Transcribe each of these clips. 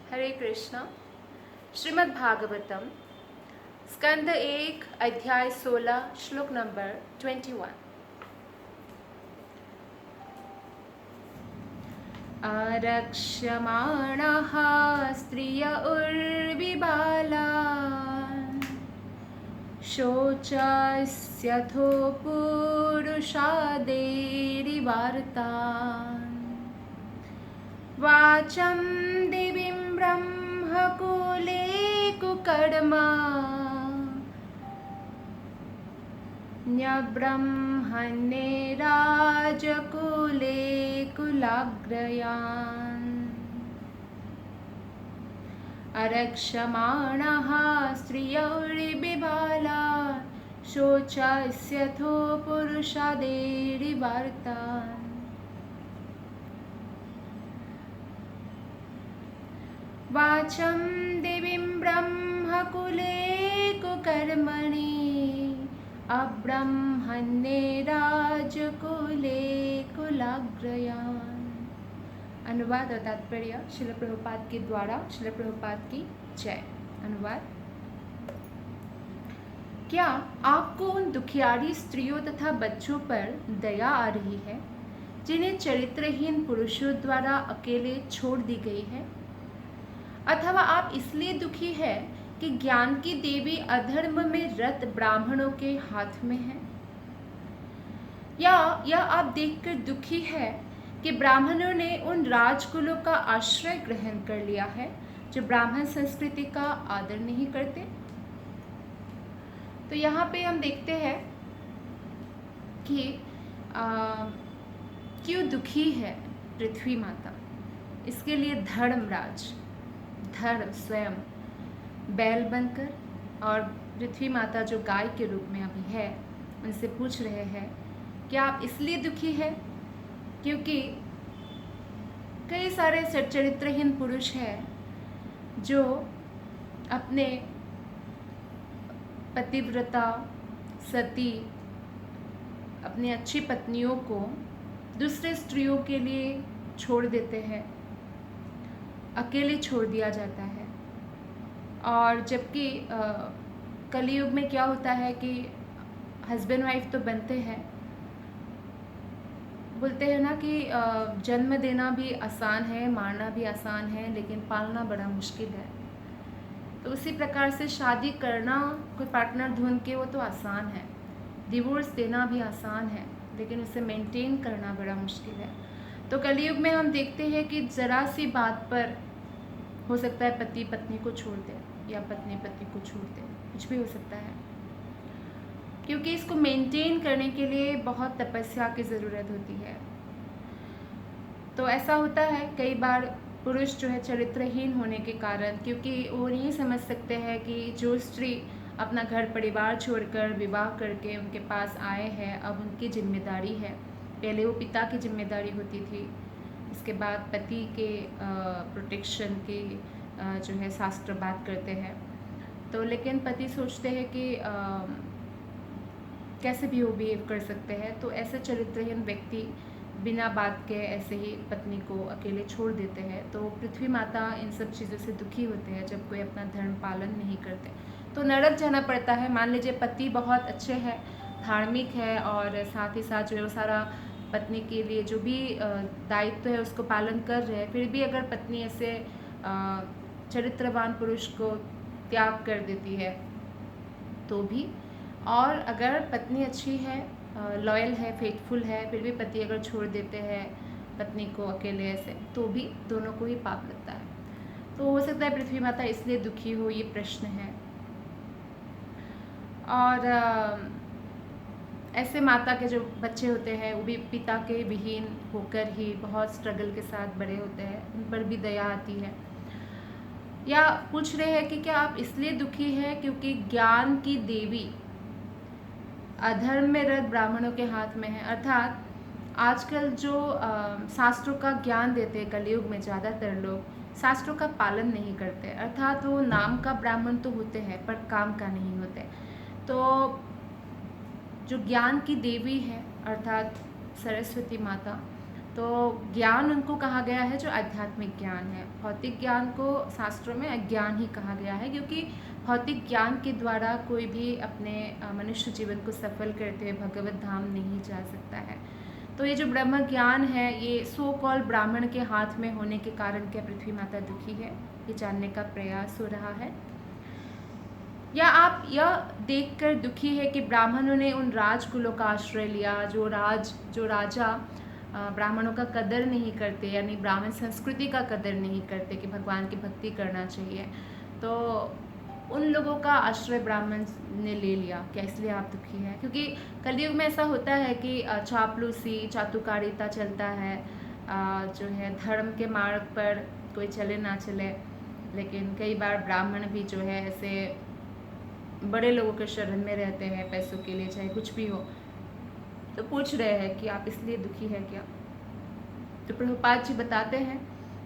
हरे कृष्णा। श्रीमद् भागवतम स्कंद 1 अध्याय 16 श्लोक नंबर 21। आरक्ष्यमाणः स्त्रिय उर्विबालान् शोचस्यथो पुरुषादेरिवार्तान् वाचं दिवीं ब्रह्मकुले कुकर्मा न्यब्रह्मण्ये राजकुले कुलाग्रयान् अरक्षमाणः स्त्रियौर्विबालान् शोचस्यथो पुरुषादेरिवार्तान् वाचं दिवीं ब्रह्मकुले कुकर्मणि अब्रह्मण्ये राजकुले कुलाग्रयान्। अनुवाद और तात्पर्य श्रील प्रभुपाद के द्वारा श्रील प्रभुपाद की जय। अनुवाद। क्या आपको उन दुखियारी स्त्रियों तथा बच्चों पर दया आ रही है जिन्हें चरित्रहीन पुरुषों द्वारा अकेले छोड़ दी गई है? अथवा आप इसलिए दुखी है कि ज्ञान की देवी अधर्म में रत ब्राह्मणों के हाथ में है? या यह आप देखकर दुखी है कि ब्राह्मणों ने उन राजकुलों का आश्रय ग्रहण कर लिया है जो ब्राह्मण संस्कृति का आदर नहीं करते? तो यहाँ पे हम देखते हैं कि क्यों दुखी है पृथ्वी माता। इसके लिए धर्मराज धर्म स्वयं बैल बनकर और पृथ्वी माता जो गाय के रूप में अभी है उनसे पूछ रहे हैं क्या आप इसलिए दुखी है क्योंकि कई सारे सच्चरित्रहीन पुरुष हैं जो अपने पतिव्रता सती अपनी अच्छी पत्नियों को दूसरे स्त्रियों के लिए छोड़ देते हैं, अकेले छोड़ दिया जाता है। और जबकि कलयुग में क्या होता है कि हस्बैंड वाइफ तो बनते हैं, बोलते हैं ना कि जन्म देना भी आसान है, मारना भी आसान है, लेकिन पालना बड़ा मुश्किल है। तो उसी प्रकार से शादी करना कोई पार्टनर ढूंढ के वो तो आसान है, डिवोर्स देना भी आसान है, लेकिन उसे मेंटेन करना बड़ा मुश्किल है। तो कलयुग में हम देखते हैं कि ज़रा सी बात पर हो सकता है पति पत्नी को छोड़ दे या पत्नी पति को छोड़ दे, कुछ भी हो सकता है, क्योंकि इसको मेंटेन करने के लिए बहुत तपस्या की ज़रूरत होती है। तो ऐसा होता है कई बार पुरुष जो है चरित्रहीन होने के कारण, क्योंकि वो नहीं समझ सकते हैं कि जो स्त्री अपना घर परिवार छोड़कर विवाह करके उनके पास आए हैं, अब उनकी जिम्मेदारी है। पहले वो पिता की जिम्मेदारी होती थी, इसके बाद पति के प्रोटेक्शन की जो है शास्त्र बात करते हैं। तो लेकिन पति सोचते हैं कि कैसे भी वो बिहेव कर सकते हैं, तो ऐसे चरित्रहीन व्यक्ति बिना बात के ऐसे ही पत्नी को अकेले छोड़ देते हैं। तो पृथ्वी माता इन सब चीज़ों से दुखी होते हैं जब कोई अपना धर्म पालन नहीं करते, तो नरक जाना पड़ता है। मान लीजिए पति बहुत अच्छे हैं, धार्मिक है, और साथ ही साथ जो है वो सारा पत्नी के लिए जो भी दायित्व है उसको पालन कर रहे हैं, फिर भी अगर पत्नी ऐसे चरित्रवान पुरुष को त्याग कर देती है तो भी, और अगर पत्नी अच्छी है, लॉयल है, फेथफुल है, फिर भी पति अगर छोड़ देते हैं पत्नी को अकेले ऐसे, तो भी दोनों को ही पाप लगता है। तो हो सकता है पृथ्वी माता इसलिए दुखी हो, ये प्रश्न है। और ऐसे माता के जो बच्चे होते हैं वो भी पिता के विहीन होकर ही बहुत स्ट्रगल के साथ बड़े होते हैं, उन पर भी दया आती है। या पूछ रहे हैं कि क्या आप इसलिए दुखी हैं क्योंकि ज्ञान की देवी अधर्म में रत ब्राह्मणों के हाथ में है। अर्थात आजकल जो शास्त्रों का ज्ञान देते हैं कलयुग में ज़्यादातर लोग शास्त्रों का पालन नहीं करते, अर्थात वो नाम का ब्राह्मण तो होते हैं पर काम का नहीं होते। तो जो ज्ञान की देवी है अर्थात सरस्वती माता, तो ज्ञान उनको कहा गया है जो आध्यात्मिक ज्ञान है। भौतिक ज्ञान को शास्त्रों में अज्ञान ही कहा गया है, क्योंकि भौतिक ज्ञान के द्वारा कोई भी अपने मनुष्य जीवन को सफल करते हुए भगवत धाम नहीं जा सकता है। तो ये जो ब्रह्म ज्ञान है, ये सो कॉल ब्राह्मण के हाथ में होने के कारण क्या पृथ्वी माता दुखी है, ये जानने का प्रयास हो रहा है। या आप यह देखकर दुखी है कि ब्राह्मणों ने उन राजकुलों का आश्रय लिया, जो राजा ब्राह्मणों का कदर नहीं करते, यानी ब्राह्मण संस्कृति का कदर नहीं करते कि भगवान की भक्ति करना चाहिए, तो उन लोगों का आश्रय ब्राह्मण ने ले लिया। क्या इसलिए आप दुखी हैं? क्योंकि कलयुग में ऐसा होता है कि चापलूसी, चातुकारिता चलता है, जो है धर्म के मार्ग पर कोई चले ना चले, लेकिन कई बार ब्राह्मण भी जो है ऐसे बड़े लोगों के शरण में रहते हैं पैसों के लिए, चाहे कुछ भी हो। तो पूछ रहे हैं कि आप इसलिए दुखी है क्या? तो प्रभुपाद जी बताते हैं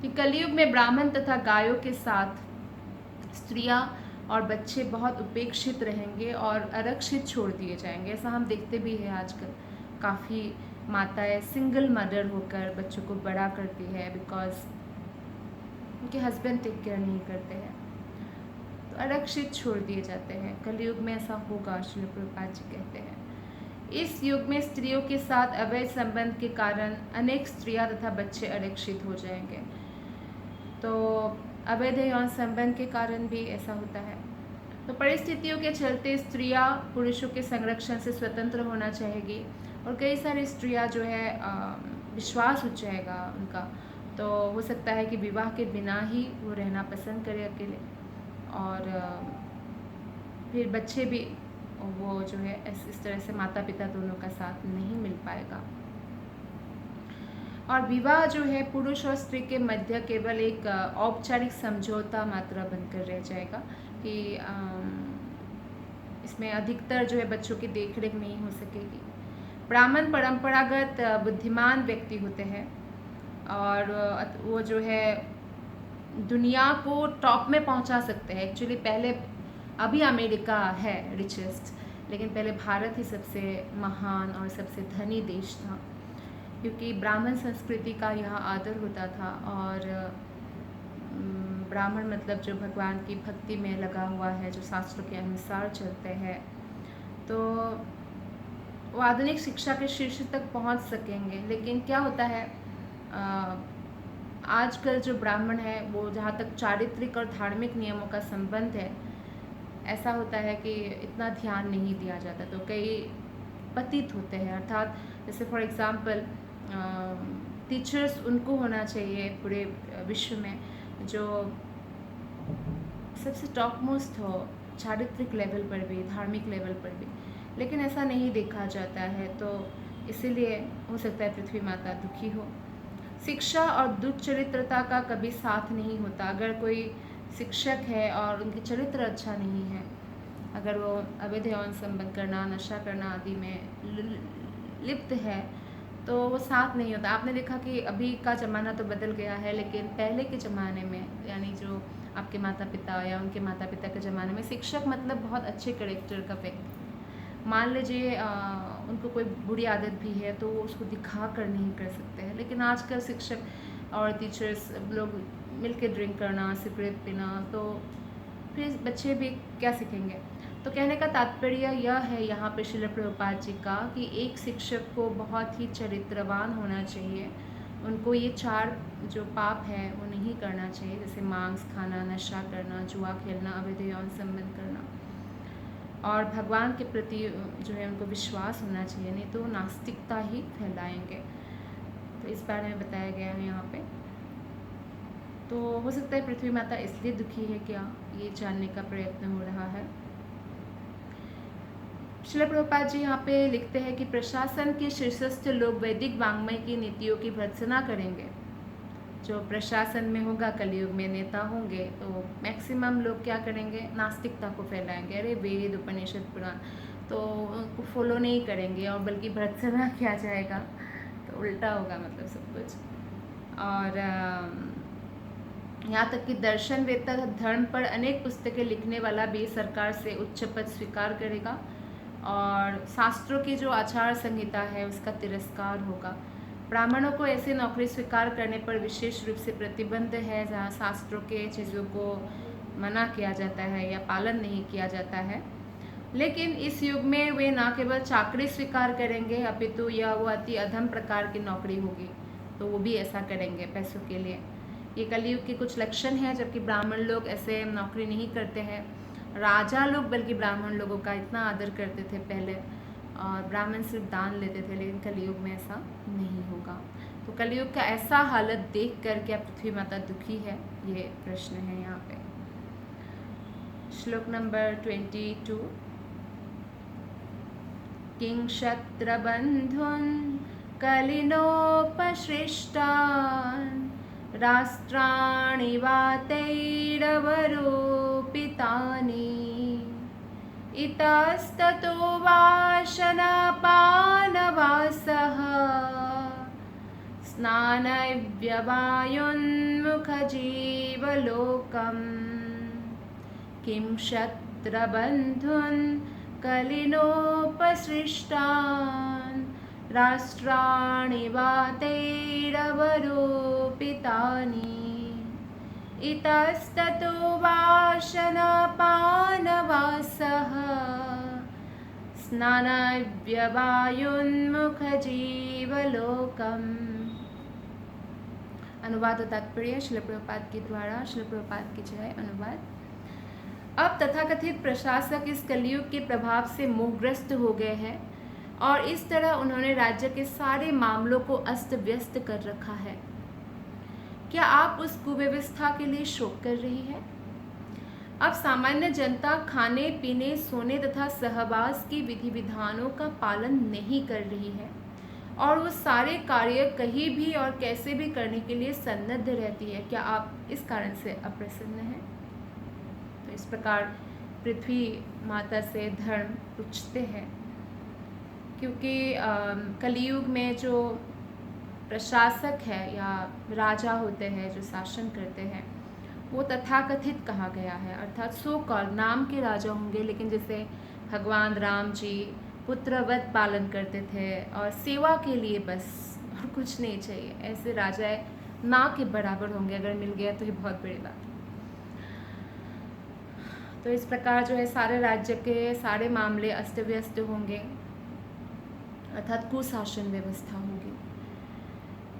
कि कलयुग में ब्राह्मण तथा गायों के साथ स्त्रियां और बच्चे बहुत उपेक्षित रहेंगे और आरक्षित छोड़ दिए जाएंगे। ऐसा हम देखते भी हैं आजकल, काफ़ी माताएं सिंगल मदर होकर बच्चों को बड़ा करती है बिकॉज उनके हस्बैंड टेक केयर नहीं करते हैं, तो आरक्षित छोड़ दिए जाते हैं। कलयुग में ऐसा होगा, श्री प्रभुपाद जी कहते हैं। इस युग में स्त्रियों के साथ अवैध संबंध के कारण अनेक स्त्रियां तथा बच्चे आरक्षित हो जाएंगे। तो अवैध यौन संबंध के कारण भी ऐसा होता है। तो परिस्थितियों के चलते स्त्रियां पुरुषों के संरक्षण से स्वतंत्र होना चाहेगी, और कई सारी स्त्रियां जो है विश्वास उठ जाएगा उनका, तो हो सकता है कि विवाह के बिना ही वो रहना पसंद करे अकेले, और फिर बच्चे भी वो जो है इस तरह से माता पिता दोनों का साथ नहीं मिल पाएगा। और विवाह जो है पुरुष और स्त्री के मध्य केवल एक औपचारिक समझौता मात्र बनकर रह जाएगा कि इसमें अधिकतर जो है बच्चों की देखरेख नहीं हो सकेगी। ब्राह्मण परंपरागत बुद्धिमान व्यक्ति होते हैं, और वो जो है दुनिया को टॉप में पहुंचा सकते हैं। एक्चुअली पहले, अभी अमेरिका है रिचेस्ट, लेकिन पहले भारत ही सबसे महान और सबसे धनी देश था, क्योंकि ब्राह्मण संस्कृति का यहाँ आदर होता था। और ब्राह्मण मतलब जो भगवान की भक्ति में लगा हुआ है, जो शास्त्रों के अनुसार चलते हैं, तो वो आधुनिक शिक्षा के शीर्ष तक पहुँच सकेंगे। लेकिन क्या होता है, आजकल जो ब्राह्मण है वो जहाँ तक चारित्रिक और धार्मिक नियमों का संबंध है, ऐसा होता है कि इतना ध्यान नहीं दिया जाता, तो कई पतित होते हैं। अर्थात जैसे फॉर एग्ज़ाम्पल टीचर्स उनको होना चाहिए पूरे विश्व में जो सबसे टॉप मोस्ट हो, चारित्रिक लेवल पर भी, धार्मिक लेवल पर भी, लेकिन ऐसा नहीं देखा जाता है। तो इसीलिए हो सकता है पृथ्वी माता दुखी हो। शिक्षा और दुच्चरित्रता का कभी साथ नहीं होता। अगर कोई शिक्षक है और उनके चरित्र अच्छा नहीं है, अगर वो अवैध यौन संबंध करना, नशा करना आदि में लिप्त है, तो वो साथ नहीं होता। आपने देखा कि अभी का ज़माना तो बदल गया है, लेकिन पहले के ज़माने में, यानी जो आपके माता पिता या उनके माता पिता के ज़माने में, शिक्षक मतलब बहुत अच्छे करेक्टर का व्यक्ति। मान लीजिए उनको कोई बुरी आदत भी है तो वो उसको दिखा कर नहीं कर सकते हैं, लेकिन आजकल शिक्षक और टीचर्स लोग मिलकर ड्रिंक करना, सिगरेट पीना, तो फिर बच्चे भी क्या सीखेंगे। तो कहने का तात्पर्य यह है यहाँ पे श्रील प्रभुपाद जी का कि एक शिक्षक को बहुत ही चरित्रवान होना चाहिए। उनको ये 4 जो पाप है वो नहीं करना चाहिए, जैसे मांस खाना, नशा करना, जुआ खेलना, अवैध यौन संबंध करना, और भगवान के प्रति जो है उनको विश्वास होना चाहिए, नहीं तो नास्तिकता ही फैलाएंगे। तो इस बारे में बताया गया है यहाँ पे। तो हो सकता है पृथ्वी माता इसलिए दुखी है क्या, ये जानने का प्रयत्न हो रहा है। श्रील प्रभुपाद जी यहाँ पे लिखते हैं कि प्रशासन के शीर्षस्थ लोग वैदिक वाङ्मय की नीतियों की भर्त्सना करेंगे। जो प्रशासन में होगा, कलयुग में नेता होंगे, तो मैक्सिमम लोग क्या करेंगे, नास्तिकता को फैलाएंगे। अरे वेद, उपनिषद, पुराण तो उनको फॉलो नहीं करेंगे, और बल्कि भर्त्सना किया जाएगा, तो उल्टा होगा मतलब सब कुछ। और यहाँ तक कि दर्शन, वेद तथा धर्म पर अनेक पुस्तकें लिखने वाला भी सरकार से उच्च पद स्वीकार करेगा, और शास्त्रों की जो आचार संहिता है उसका तिरस्कार होगा। ब्राह्मणों को ऐसी नौकरी स्वीकार करने पर विशेष रूप से प्रतिबंध है, जहाँ शास्त्रों के चीज़ों को मना किया जाता है या पालन नहीं किया जाता है। लेकिन इस युग में वे न केवल चाकरी स्वीकार करेंगे, अपितु यह वो अति अधम प्रकार की नौकरी होगी, तो वो भी ऐसा करेंगे पैसों के लिए। ये कलयुग के कुछ लक्षण हैं, जबकि ब्राह्मण लोग ऐसे नौकरी नहीं करते हैं। राजा लोग बल्कि ब्राह्मण लोगों का इतना आदर करते थे पहले, और ब्राह्मण सिर्फ दान लेते थे, लेकिन कलयुग में ऐसा नहीं होगा। तो कलयुग का ऐसा हालत देख कर क्या पृथ्वी माता दुखी है, ये प्रश्न है यहाँ पे। श्लोक नंबर 22। किं क्षत्रबन्धुन् कलिनोपसृष्टान् राष्ट्राणि वातैरवरोपितानि इतस्ततो वासनापानवासः स्नानव्यवायोन्मुखजीवलोकम् किं क्षत्रबन्धुन् कलिनोपसृष्टान् राष्ट्राणि वातैरवरोपितानि इतस्ततो वासनापानवासः स्नानव्यवायोन्मुखजीवलोकम्। अनुवाद और तात्पर्य श्रील प्रभुपाद के द्वारा। श्रील प्रभुपाद की जय। अनुवाद। अब तथाकथित प्रशासक इस कलयुग के प्रभाव से मोहग्रस्त हो गए हैं और इस तरह उन्होंने राज्य के सारे मामलों को अस्त व्यस्त कर रखा है। क्या आप उस कुव्यवस्था के लिए शोक कर रही है? अब सामान्य जनता खाने पीने सोने तथा सहवास की विधि विधानों का पालन नहीं कर रही है और वो सारे कार्य कहीं भी और कैसे भी करने के लिए सन्नद्ध रहती है। क्या आप इस कारण से अप्रसन्न हैं? तो इस प्रकार पृथ्वी माता से धर्म पूछते हैं, क्योंकि कलयुग में जो प्रशासक है या राजा होते हैं जो शासन करते हैं, वो तथाकथित कहा गया है, अर्थात सो कॉल नाम के राजा होंगे, लेकिन जैसे भगवान राम जी पुत्रवत पालन करते थे और सेवा के लिए बस और कुछ नहीं चाहिए, ऐसे राजा ना के बराबर होंगे। अगर मिल गया तो ये बहुत बड़ी बात। तो इस प्रकार जो है सारे राज्य के सारे मामले अस्त व्यस्त होंगे, अर्थात कुशासन व्यवस्था होगी।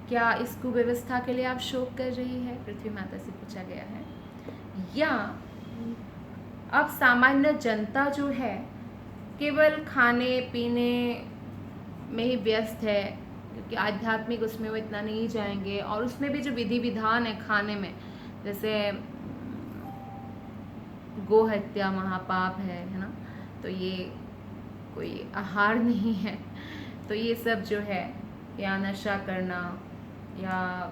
क्या इस कुव्यवस्था के लिए आप शोक कर रही है? पृथ्वी माता से पूछा गया है। या अब सामान्य जनता जो है केवल खाने पीने में ही व्यस्त है, क्योंकि आध्यात्मिक उसमें वो इतना नहीं जाएंगे, और उसमें भी जो विधि विधान है खाने में, जैसे गो हत्या महापाप है ना, तो ये कोई आहार नहीं है। तो ये सब जो है, या नशा करना या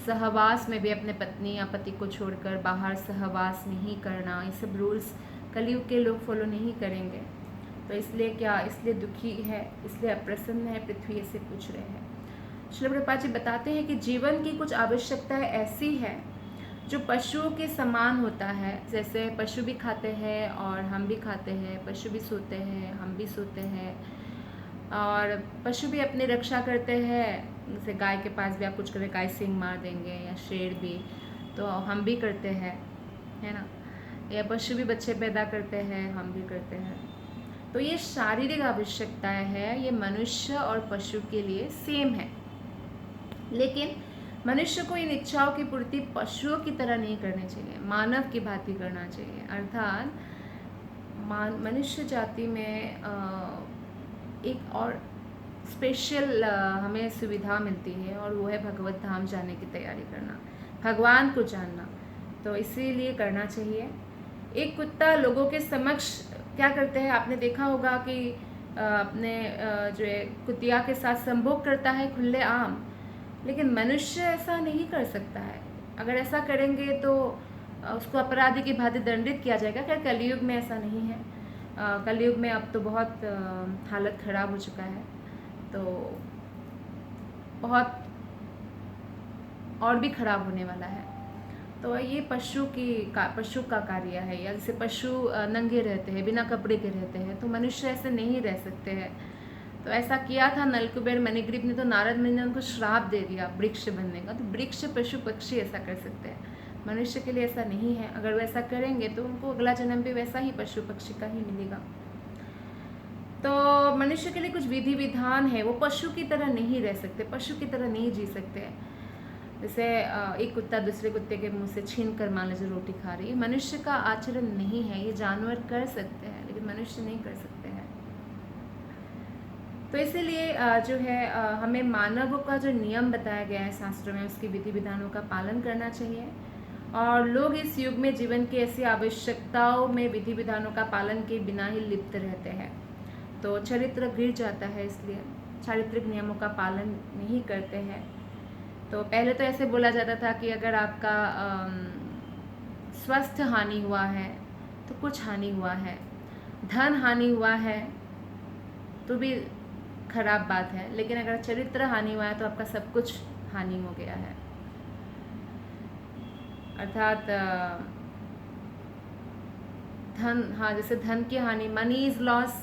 सहवास में भी अपने पत्नी या पति को छोड़कर बाहर सहवास नहीं करना, ये सब रूल्स कलयुग के लोग फॉलो नहीं करेंगे। तो इसलिए क्या, इसलिए दुखी है, इसलिए अप्रसन्न है, पृथ्वी ऐसे पूछ रहे हैं। श्रील प्रभुपाद जी बताते हैं कि जीवन की कुछ आवश्यकताएं ऐसी है जो पशुओं के समान होता है। जैसे पशु भी खाते हैं और हम भी खाते हैं, पशु भी सोते हैं, हम भी सोते हैं, और पशु भी अपनी रक्षा करते हैं। जैसे गाय के पास भी आप कुछ करें, गाय सिंह मार देंगे, या शेर भी, तो हम भी करते हैं, है ना। या पशु भी बच्चे पैदा करते हैं, हम भी करते हैं। तो ये शारीरिक आवश्यकताएं हैं, ये मनुष्य और पशु के लिए सेम है, लेकिन मनुष्य को इन इच्छाओं की पूर्ति पशुओं की तरह नहीं करनी चाहिए, मानव की भांति करना चाहिए। अर्थात मनुष्य जाति में एक और स्पेशल हमें सुविधा मिलती है, और वो है भगवत धाम जाने की तैयारी करना, भगवान को जानना। तो इसीलिए करना चाहिए। एक कुत्ता लोगों के समक्ष क्या करते हैं, आपने देखा होगा कि अपने जो है कुतिया के साथ संभोग करता है खुले आम, लेकिन मनुष्य ऐसा नहीं कर सकता है। अगर ऐसा करेंगे तो उसको अपराधी की भांति दंडित किया जाएगा। खैर कलयुग में ऐसा नहीं है। कलयुग में अब तो बहुत हालत ख़राब हो चुका है, तो बहुत और भी ख़राब होने वाला है। तो ये पशु का कार्य है। या जैसे पशु नंगे रहते हैं, बिना कपड़े के रहते हैं, तो मनुष्य ऐसे नहीं रह सकते हैं। तो ऐसा किया था नलकुबेर मणिग्रीव ने, तो नारद मुनि ने उनको श्राप दे दिया वृक्ष बनने का। तो वृक्ष पशु पक्षी ऐसा कर सकते हैं, मनुष्य के लिए ऐसा नहीं है। अगर वैसा करेंगे तो उनको अगला जन्म भी वैसा ही पशु पक्षी का ही मिलेगा। तो मनुष्य के लिए कुछ विधि विधान है, वो पशु की तरह नहीं रह सकते, पशु की तरह नहीं जी सकते। जैसे एक कुत्ता दूसरे कुत्ते के मुंह से छीन कर मान लीजिए रोटी खा रही है, मनुष्य का आचरण नहीं है। ये जानवर कर सकते हैं लेकिन मनुष्य नहीं कर सकते हैं। तो इसीलिए जो है हमें मानवों का जो नियम बताया गया है शास्त्रों में, उसकी विधि विधानों का पालन करना चाहिए। और लोग इस युग में जीवन की ऐसी आवश्यकताओं में विधि विधानों का पालन के बिना ही लिप्त रहते हैं, तो चरित्र गिर जाता है। इसलिए चारित्रिक नियमों का पालन नहीं करते हैं। तो पहले तो ऐसे बोला जाता था कि अगर आपका स्वास्थ्य हानि हुआ है तो कुछ हानि हुआ है, धन हानि हुआ है तो भी खराब बात है, लेकिन अगर चरित्र हानि हुआ है तो आपका सब कुछ हानि हो गया है। अर्थात धन, हाँ, जैसे धन की हानि, मनी इज लॉस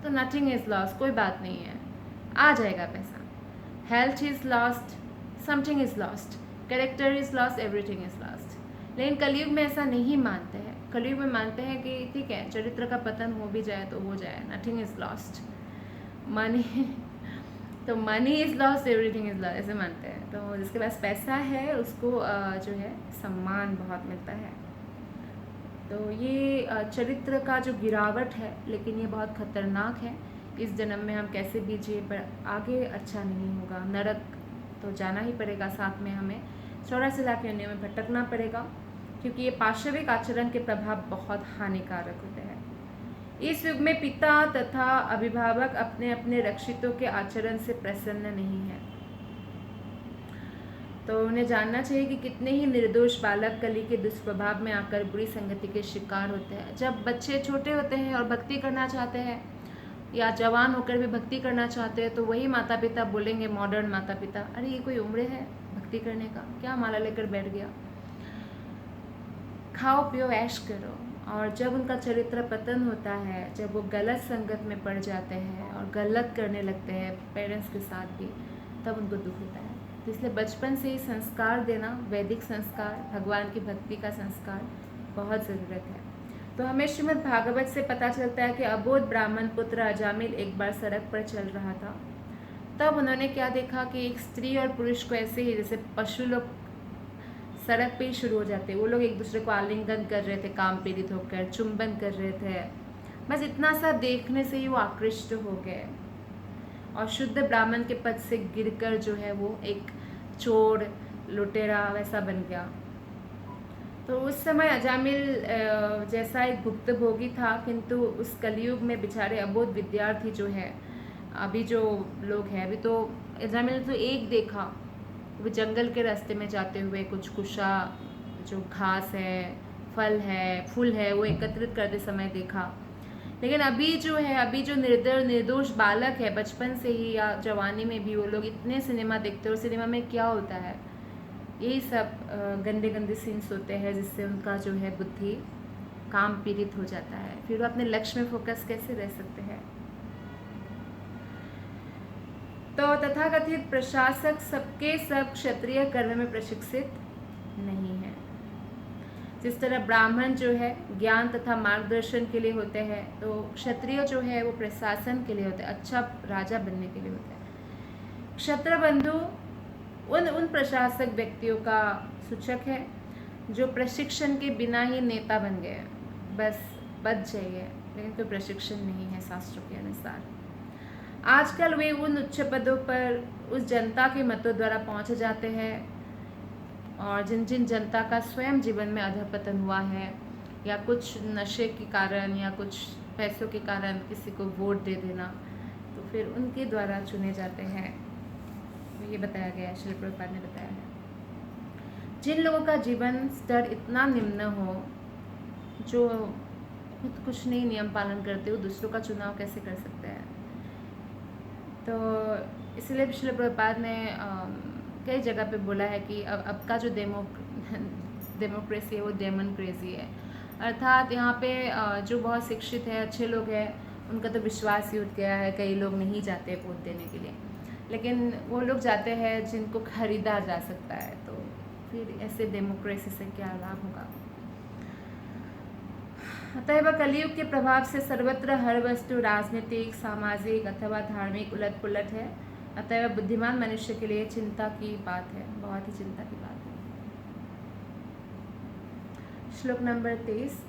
तो नथिंग इज लॉस, कोई बात नहीं है, आ जाएगा पैसा। Health is lost, something is lost, character is lost, everything is lost. लेकिन कलयुग में ऐसा नहीं मानते हैं। कलयुग में मानते हैं कि ठीक है, चरित्र का पतन हो भी जाए तो हो जाए, नथिंग इज लॉस्ट। मनी तो money is lost, everything is lost, ऐसे मानते हैं। तो जिसके पास पैसा है उसको जो है सम्मान बहुत मिलता है। तो ये चरित्र का जो गिरावट है, लेकिन ये बहुत खतरनाक है। इस जन्म में हम कैसे भी जिए पर आगे अच्छा नहीं होगा, नरक तो जाना ही पड़ेगा। साथ में हमें 84 लाख योनियों में भटकना पड़ेगा, क्योंकि ये पाशविक आचरण के प्रभाव बहुत हानिकारक होते हैं। इस युग में पिता तथा अभिभावक अपने अपने रक्षितों के आचरण से प्रसन्न नहीं है। तो उन्हें जानना चाहिए कि कितने ही निर्दोष बालक कली के दुष्प्रभाव में आकर बुरी संगति के शिकार होते हैं। जब बच्चे छोटे होते हैं और भक्ति करना चाहते हैं, या जवान होकर भी भक्ति करना चाहते हैं, तो वही माता पिता बोलेंगे, मॉडर्न माता पिता, अरे ये कोई उम्र है भक्ति करने का, क्या माला लेकर बैठ गया, खाओ पियो ऐश करो। और जब उनका चरित्र पतन होता है, जब वो गलत संगत में पड़ जाते हैं और गलत करने लगते हैं पेरेंट्स के साथ भी, तब उनको दुख होता है। तो इसलिए बचपन से ही संस्कार देना, वैदिक संस्कार, भगवान की भक्ति का संस्कार बहुत ज़रूरत है। तो हमें श्रीमद् भागवत से पता चलता है कि अबोध ब्राह्मण पुत्र अजामिल एक बार सड़क पर चल रहा था। तब उन्होंने क्या देखा कि एक स्त्री और पुरुष को ऐसे ही, जैसे पशु लोग सड़क पे ही शुरू हो जाते, वो लोग एक दूसरे को आलिंगन कर रहे थे, काम पीड़ित होकर चुंबन कर रहे थे। बस इतना सा देखने से ही वो आकृष्ट हो गए और शुद्ध ब्राह्मण के पद से गिरकर जो है वो एक चोर लुटेरा वैसा बन गया। तो उस समय अजामिल जैसा एक भुक्तभोगी था, किंतु उस कलयुग में बेचारे अबोध विद्यार्थी जो है, अभी जो लोग हैं, अभी तो अजामिल ने तो एक देखा, वो जंगल के रास्ते में जाते हुए कुछ कुशा जो घास है, फल है, फूल है, वो एकत्रित करते समय देखा। लेकिन अभी जो है, अभी जो निर्दोष बालक है, बचपन से ही या जवानी में भी वो लोग इतने सिनेमा देखते हैं, और सिनेमा में क्या होता है, यही सब गंदे गंदे सीन्स होते हैं, जिससे उनका जो है बुद्धि काम पीड़ित हो जाता है। फिर वो अपने लक्ष्य में फोकस कैसे रह सकते हैं। तो तथाकथित प्रशासक सबके सब क्षत्रिय कर्म में प्रशिक्षित नहीं है। जिस तरह ब्राह्मण जो है ज्ञान तथा मार्गदर्शन के लिए होते हैं, तो क्षत्रिय जो है वो प्रशासन के लिए होते हैं, अच्छा राजा बनने के लिए होते हैं। क्षत्र बंधु उन प्रशासक व्यक्तियों का सूचक है जो प्रशिक्षण के बिना ही नेता बन गए, बस पद चाहिए लेकिन कोई प्रशिक्षण नहीं है शास्त्रों के अनुसार। आजकल वे उन उच्च पदों पर उस जनता के मतों द्वारा पहुंच जाते हैं, और जिन जिन जनता का स्वयं जीवन में अधपतन हुआ है, या कुछ नशे के कारण या कुछ पैसों के कारण किसी को वोट दे देना, तो फिर उनके द्वारा चुने जाते हैं। तो ये बताया गया है, श्री प्रभुपाद ने बताया है। जिन लोगों का जीवन स्तर इतना निम्न हो, जो खुद कुछ नहीं नियम पालन करते, वो दूसरों का चुनाव कैसे कर सकते हैं। तो इसलिए श्री प्रभुपाद ने कई जगह पे बोला है कि अब का जो डेमोक्रेसी है वो डेमोक्रेसी है। अर्थात यहाँ पे जो बहुत शिक्षित है, अच्छे लोग हैं, उनका तो विश्वास ही उठ गया है, कई लोग नहीं जाते वोट देने के लिए, लेकिन वो लोग जाते हैं जिनको खरीदा जा सकता है। तो फिर ऐसे डेमोक्रेसी से क्या लाभ होगा। अतएव कलयुग के प्रभाव से सर्वत्र हर वस्तु राजनीतिक, सामाजिक अथवा धार्मिक उलट पुलट है। अतएव बुद्धिमान मनुष्य के लिए चिंता की बात है, बहुत ही चिंता की बात है। श्लोक नंबर 23।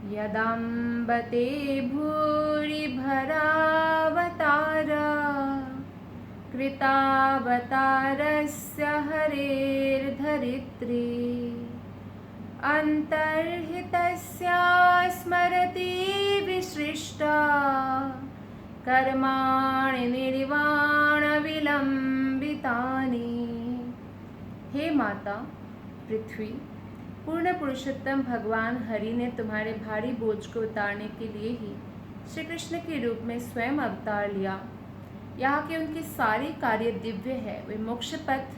यदाम्बते भूरि भरावतार कृतावतारस्य हरेर्धरित्री अंतर्हितस्य स्मरति विसृष्टा कर्माणि निर्वाण विलंबितानि। हे माता पृथ्वी, पूर्ण पुरुषोत्तम भगवान हरि ने तुम्हारे भारी बोझ को उतारने के लिए ही श्री कृष्ण के रूप में स्वयं अवतार लिया। यहाँ के उनके सारे कार्य दिव्य है, वे मोक्ष पथ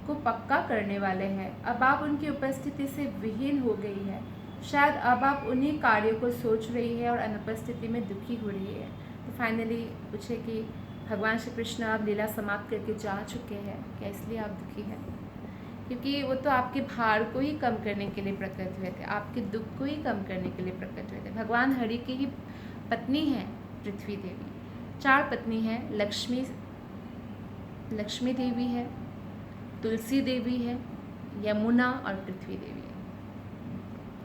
को पक्का करने वाले हैं। अब आप उनकी उपस्थिति से विहीन हो गई है। शायद अब आप उन्हीं कार्यों को सोच रही है और अनुपस्थिति में दुखी हो रही है। तो फाइनली पूछे कि भगवान श्री कृष्ण आप लीला समाप्त करके जा चुके हैं, क्या इसलिए आप दुखी हैं? क्योंकि वो तो आपके भार को ही कम करने के लिए प्रकट हुए थे, आपके दुख को ही कम करने के लिए प्रकट हुए थे। भगवान हरि की ही पत्नी है पृथ्वी देवी। 4 पत्नी हैं, लक्ष्मी देवी है, तुलसी देवी है, यमुना और पृथ्वी देवी है।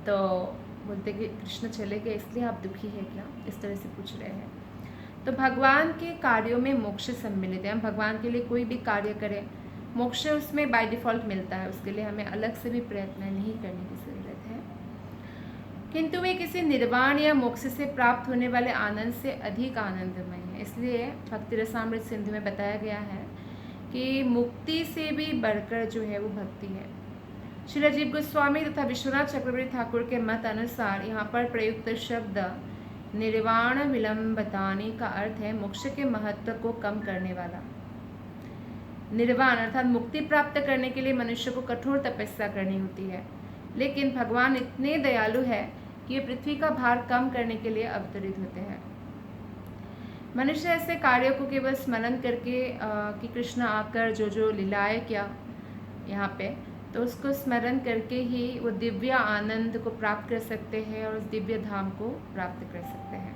तो बोलते कि कृष्ण चले गए इसलिए आप दुखी है क्या, इस तरह से पूछ रहे हैं। तो भगवान के कार्यों में मोक्ष सम्मिलित है। हम भगवान के लिए कोई भी कार्य करें, मोक्ष उसमें बाय डिफ़ॉल्ट मिलता है, उसके लिए हमें अलग से भी प्रयत्न नहीं करने की ज़रूरत है। किंतु वे किसी निर्वाण या मोक्ष से प्राप्त होने वाले आनंद से अधिक आनंदमय है। इसलिए भक्ति रसामृत सिंधु में बताया गया है कि मुक्ति से भी बढ़कर जो है वो भक्ति है। श्री राजीव गोस्वामी तथा विश्वनाथ चक्रवर्ती ठाकुर के मत अनुसार यहाँ पर प्रयुक्त शब्द निर्वाण विलंबतानी का अर्थ है मोक्ष के महत्व को कम करने वाला। निर्वाण अर्थात मुक्ति प्राप्त करने के लिए मनुष्य को कठोर तपस्या करनी होती है, लेकिन भगवान इतने दयालु है कि ये पृथ्वी का भार कम करने के लिए अवतरित होते हैं। मनुष्य ऐसे कार्यों को केवल स्मरण करके कि कृष्ण आकर जो लीलाएं किया यहाँ पे, तो उसको स्मरण करके ही वो दिव्य आनंद को प्राप्त कर सकते हैं और उस दिव्य धाम को प्राप्त कर सकते हैं।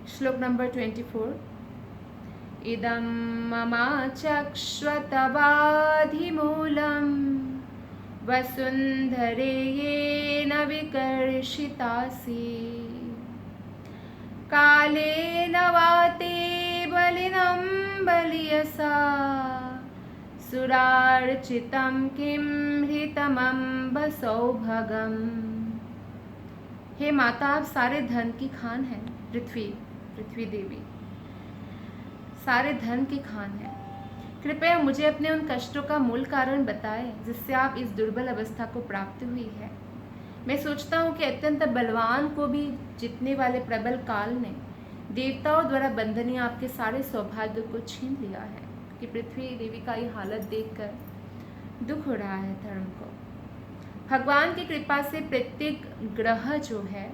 श्लोक नंबर 24। इदं ममाचक्ष्वतवाधिमूलं वसुन्धरे येन विकर्षितासि कालेन वाते बलिनं बलियसा सुरार्चितं किं हृतमम्ब सौभगम्। हे माता, आप सारे धन की खान हैं। पृथ्वी देवी सारे धन की खान है। कृपया मुझे अपने उन कष्टों का मूल कारण बताएं जिससे आप इस दुर्बल अवस्था को प्राप्त हुई है। मैं सोचता हूँ कि अत्यंत बलवान को भी जीतने वाले प्रबल काल ने देवताओं द्वारा बंधनीय आपके सारे सौभाग्य को छीन लिया है। कि पृथ्वी देवी का ये हालत देखकर दुख हो रहा है धर्म को। भगवान की कृपा से प्रत्येक ग्रह जो है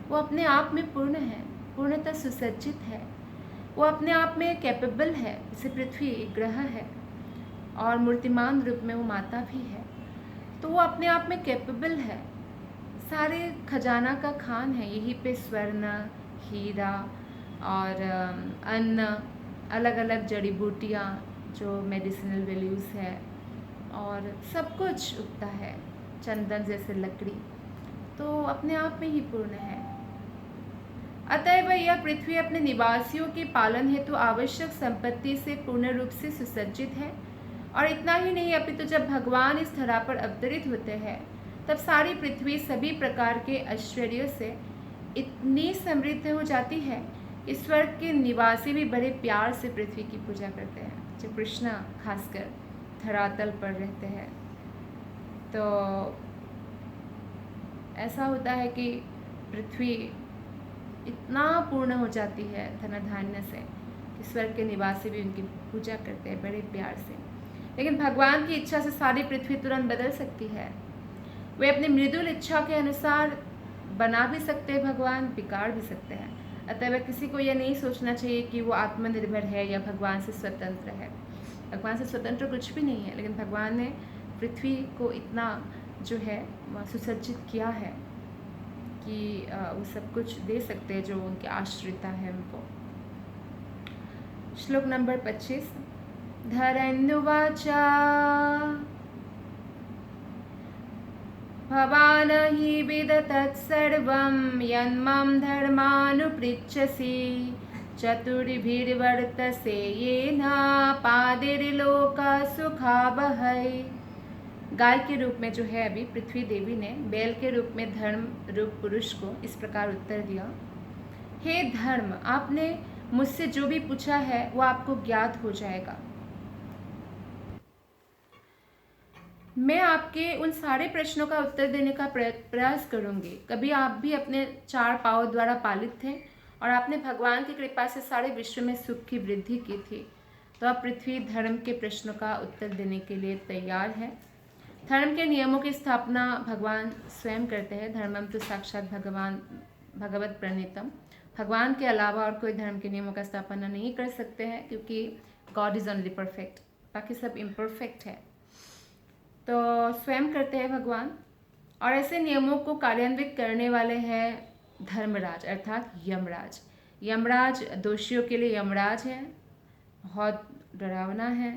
वो अपने आप में पूर्ण है, पूर्णतः सुसज्जित है, वो अपने आप में कैपेबल है। जैसे पृथ्वी एक ग्रह है और मूर्तिमान रूप में वो माता भी है, तो वो अपने आप में कैपेबल है, सारे खजाना का खान है। यहीं पे स्वर्ण, हीरा और अन्न, अलग अलग जड़ी बूटियाँ जो मेडिसिनल वैल्यूज़ है और सब कुछ उगता है, चंदन जैसे लकड़ी, तो अपने आप में ही पूर्ण है। अतएव यह पृथ्वी अपने निवासियों के पालन हेतु आवश्यक संपत्ति से पूर्ण रूप से सुसज्जित है। और इतना ही नहीं, अपितु जब भगवान इस धरा पर अवतरित होते हैं तब सारी पृथ्वी सभी प्रकार के ऐश्वर्यों से इतनी समृद्ध हो जाती है कि स्वर्ग के निवासी भी बड़े प्यार से पृथ्वी की पूजा करते हैं। जब कृष्ण खासकर धरातल पर रहते हैं तो ऐसा होता है कि पृथ्वी इतना पूर्ण हो जाती है धन धान्य से कि स्वर्ग के निवासी भी उनकी पूजा करते हैं बड़े प्यार से। लेकिन भगवान की इच्छा से सारी पृथ्वी तुरंत बदल सकती है। वे अपनी मृदुल इच्छा के अनुसार बना भी सकते हैं भगवान, बिगाड़ भी सकते हैं। अतः किसी को यह नहीं सोचना चाहिए कि वो आत्मनिर्भर है या भगवान से स्वतंत्र है। भगवान से स्वतंत्र कुछ भी नहीं है, लेकिन भगवान ने पृथ्वी को इतना जो है सुसज्जित किया है कि वो सब कुछ दे सकते हैं जो उनकी आश्रिता है उनको। श्लोक नंबर 25। धरण्युवाच भवान् हि विदतत्सर्वं यन्मं धर्मानुपृच्छसि चतुर्भिर्वर्तसे येन पादैर्लोकसुखावहै। गाय के रूप में जो है अभी पृथ्वी देवी ने बैल के रूप में धर्म रूप पुरुष को इस प्रकार उत्तर दिया, हे धर्म, आपने मुझसे जो भी पूछा है वो आपको ज्ञात हो जाएगा। मैं आपके उन सारे प्रश्नों का उत्तर देने का प्रयास करूंगी। कभी आप भी अपने 4 पाँव द्वारा पालित थे और आपने भगवान की कृपा से सारे विश्व में सुख की वृद्धि की थी, तो अब पृथ्वी धर्म के प्रश्नों का उत्तर देने के लिए तैयार है। धर्म के नियमों की स्थापना भगवान स्वयं करते हैं। धर्मम तो साक्षात भगवत प्रणीतम। भगवान के अलावा और कोई धर्म के नियमों का स्थापना नहीं कर सकते हैं, क्योंकि गॉड इज ओनली परफेक्ट, बाकी सब इम्परफेक्ट है। तो स्वयं करते हैं भगवान, और ऐसे नियमों को कार्यान्वित करने वाले हैं धर्मराज अर्थात यमराज। यमराज दोषियों के लिए यमराज है, बहुत डरावना है,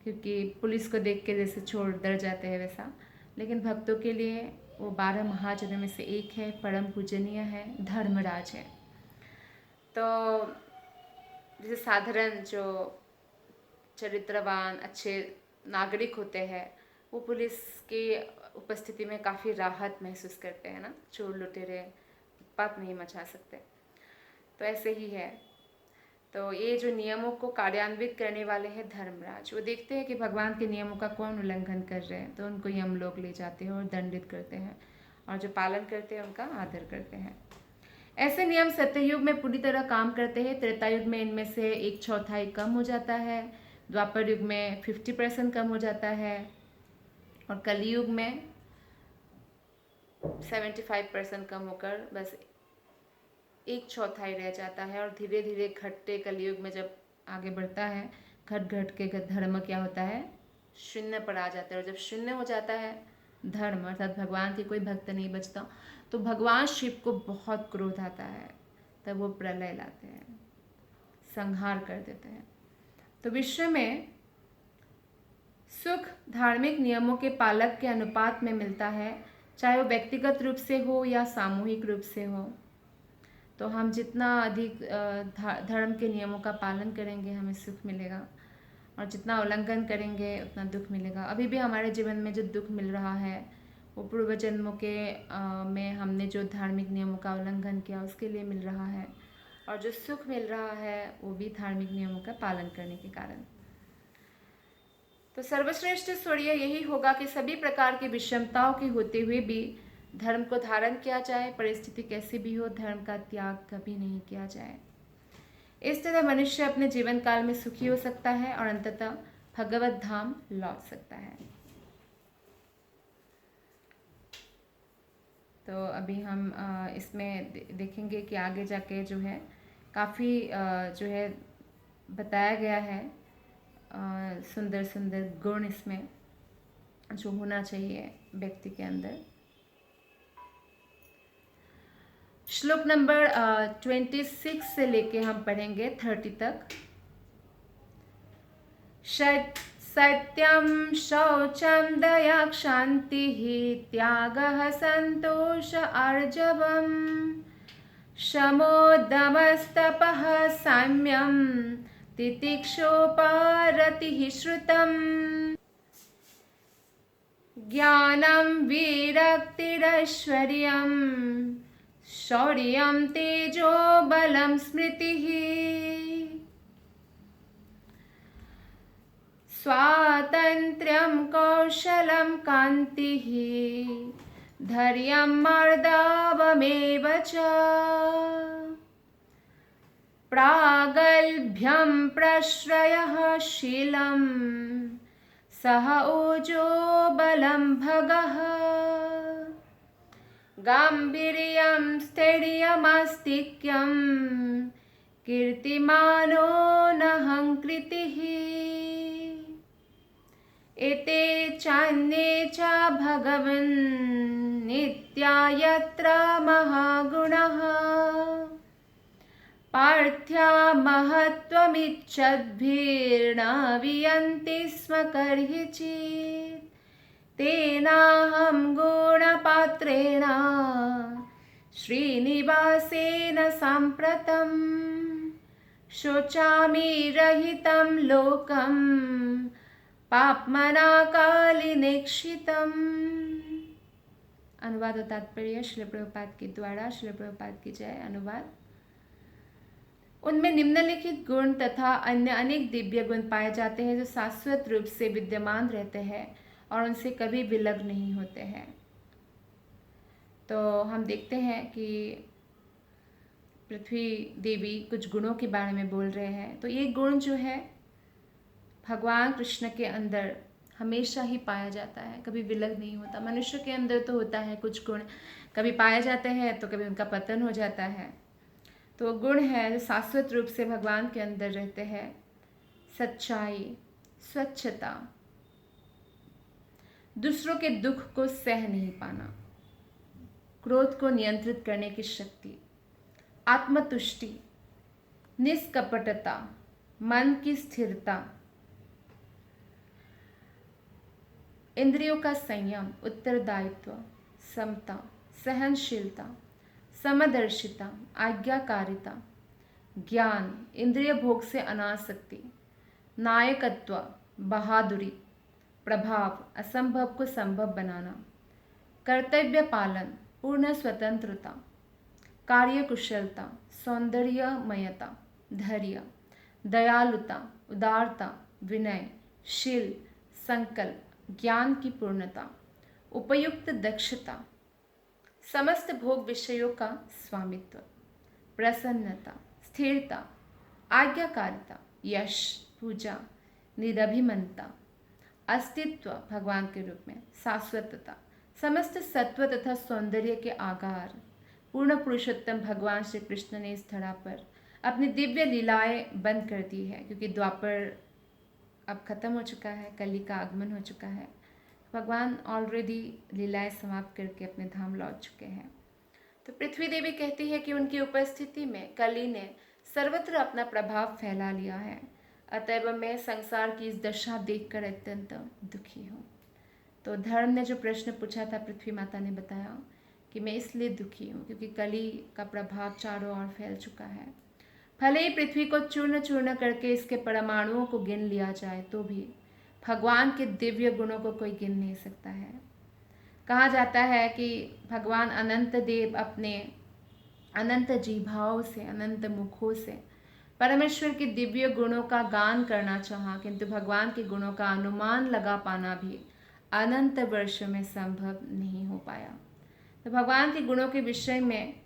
क्योंकि पुलिस को देख के जैसे छोड़ डर जाते हैं वैसा, लेकिन भक्तों के लिए वो 12 महाजनों में से एक है, परम पूजनीय है, धर्मराज है। तो जैसे साधारण जो चरित्रवान अच्छे नागरिक होते हैं वो पुलिस की उपस्थिति में काफ़ी राहत महसूस करते हैं ना, चोर लुटेरे उत्पात नहीं मचा सकते। तो ऐसे ही है। तो ये जो नियमों को कार्यान्वित करने वाले हैं धर्मराज, वो देखते हैं कि भगवान के नियमों का कौन उल्लंघन कर रहे हैं, तो उनको यमलोक ले जाते हैं और दंडित करते हैं, और जो पालन करते हैं उनका आदर करते हैं। ऐसे नियम सत्ययुग में पूरी तरह काम करते हैं। त्रेता युग में इनमें से 1/4 कम हो जाता है, द्वापर युग में 50% कम हो जाता है, और कलयुग में 75% कम होकर बस 1/4 रह जाता है। और धीरे धीरे घटते कलयुग में जब आगे बढ़ता है, घट घट के धर्म क्या होता है, शून्य पर आ जाता है। और जब शून्य हो जाता है धर्म अर्थात भगवान की कोई भक्त नहीं बचता, तो भगवान शिव को बहुत क्रोध आता है, तब वो प्रलय लाते हैं, संहार कर देते हैं। तो विश्व में सुख धार्मिक नियमों के पालक के अनुपात में मिलता है, चाहे वो व्यक्तिगत रूप से हो या सामूहिक रूप से हो। तो हम जितना अधिक धर्म के नियमों का पालन करेंगे हमें सुख मिलेगा, और जितना उल्लंघन करेंगे उतना दुख मिलेगा। अभी भी हमारे जीवन में जो दुख मिल रहा है वो पूर्व जन्मों के में हमने जो धार्मिक नियमों का उल्लंघन किया उसके लिए मिल रहा है, और जो सुख मिल रहा है वो भी धार्मिक नियमों का पालन करने के कारण। तो सर्वश्रेष्ठ ईश्वरीय यही होगा कि सभी प्रकार की विषमताओं के होते हुए भी धर्म को धारण किया जाए, परिस्थिति कैसी भी हो धर्म का त्याग कभी नहीं किया जाए। इस तरह मनुष्य अपने जीवन काल में सुखी हो सकता है और अंततः भगवत धाम लौट सकता है। तो अभी हम इसमें देखेंगे कि आगे जाके जो है काफ़ी जो है बताया गया है सुंदर सुंदर गुण इसमें जो होना चाहिए व्यक्ति के अंदर। श्लोक नंबर 26 से लेके हम पढ़ेंगे 30 तक। सत्यम शौचम दया क्षान्तिः त्यागः संतोष आर्जवम् शमोदमस्तपः साम्यं तितिक्षोपारतिः श्रुतम् ज्ञानं विरक्तिरैश्वर्यं शौर्यं तेजो बलं स्मृतिः स्वातन्त्र्यं कौशलं कान्तिः धैर्यं मर्दवमेव च प्रागल्भ्यं प्रश्रयः शीलं सह ओजो बलं भगः गाम्भीर्यं स्थैर्यमास्तिक्यं कीर्तिमानो नहङ्कृतिः एते चान्ये च भगवन् नित्या यत्र महागुणः पार्थ्या महत्त्वमिच्छद्भिर्न वियन्ति स्म कर्हिचित् तेनाहं गुणपात्रेण श्रीनिवासेन साम्प्रतं शोचामि रहितं लोकं पाप्मना कालिनेक्षितम्। अनुवाद और तात्पर्य श्रील प्रभुपाद के द्वारा। श्रील प्रभुपाद की जय। अनुवाद। उनमें निम्नलिखित गुण तथा अन्य अनेक दिव्य गुण पाए जाते हैं जो शाश्वत रूप से विद्यमान रहते हैं और उनसे कभी विलग नहीं होते हैं। तो हम देखते हैं कि पृथ्वी देवी कुछ गुणों के बारे में बोल रहे हैं। तो ये गुण जो है भगवान कृष्ण के अंदर हमेशा ही पाया जाता है, कभी विलग नहीं होता। मनुष्य के अंदर तो होता है कुछ गुण, कभी पाए जाते हैं तो कभी उनका पतन हो जाता है। तो गुण है जो शाश्वत रूप से भगवान के अंदर रहते हैं। सच्चाई, स्वच्छता, दूसरों के दुख को सह नहीं पाना, क्रोध को नियंत्रित करने की शक्ति, आत्मतुष्टि, निष्कपटता, मन की स्थिरता, इंद्रियों का संयम, उत्तरदायित्व, समता, सहनशीलता, समदर्शिता, आज्ञाकारिता, ज्ञान, इंद्रिय भोग से अनासक्ति, नायकत्व, बहादुरी, प्रभाव, असंभव को संभव बनाना, कर्तव्य पालन, पूर्ण स्वतंत्रता, कार्यकुशलता, सौंदर्यमयता, धैर्य, दयालुता, उदारता, विनय, शील, संकल्प, ज्ञान की पूर्णता, उपयुक्त दक्षता, समस्त भोग विषयों का स्वामित्व, प्रसन्नता, स्थिरता, आज्ञाकारिता, यश, पूजा, निरभिमनता, अस्तित्व भगवान के रूप में, शाश्वतता, समस्त सत्व तथा सौंदर्य के आगार, पूर्ण पुरुषोत्तम भगवान श्री कृष्ण ने इस धरा पर अपनी दिव्य लीलाएं बंद कर दी है, क्योंकि द्वापर अब खत्म हो चुका है, कली का आगमन हो चुका है। भगवान ऑलरेडी लीलाएं समाप्त करके अपने धाम लौट चुके हैं। तो पृथ्वी देवी कहती है कि उनकी उपस्थिति में कली ने सर्वत्र अपना प्रभाव फैला लिया है, अतएव मैं संसार की इस दशा देखकर अत्यंत दुखी हूँ। तो धर्म ने जो प्रश्न पूछा था, पृथ्वी माता ने बताया कि मैं इसलिए दुखी हूँ क्योंकि कली का प्रभाव चारों ओर फैल चुका है। भले ही पृथ्वी को चूर्ण चूर्ण करके इसके परमाणुओं को गिन लिया जाए तो भी भगवान के दिव्य गुणों को कोई गिन नहीं सकता है। कहा जाता है कि भगवान अनंत देव अपने अनंत जीभाओं से, अनंत मुखों से परमेश्वर के दिव्य गुणों का गान करना चाहा, किंतु भगवान के गुणों का अनुमान लगा पाना भी अनंत वर्षों में संभव नहीं हो पाया। तो भगवान के गुणों के विषय में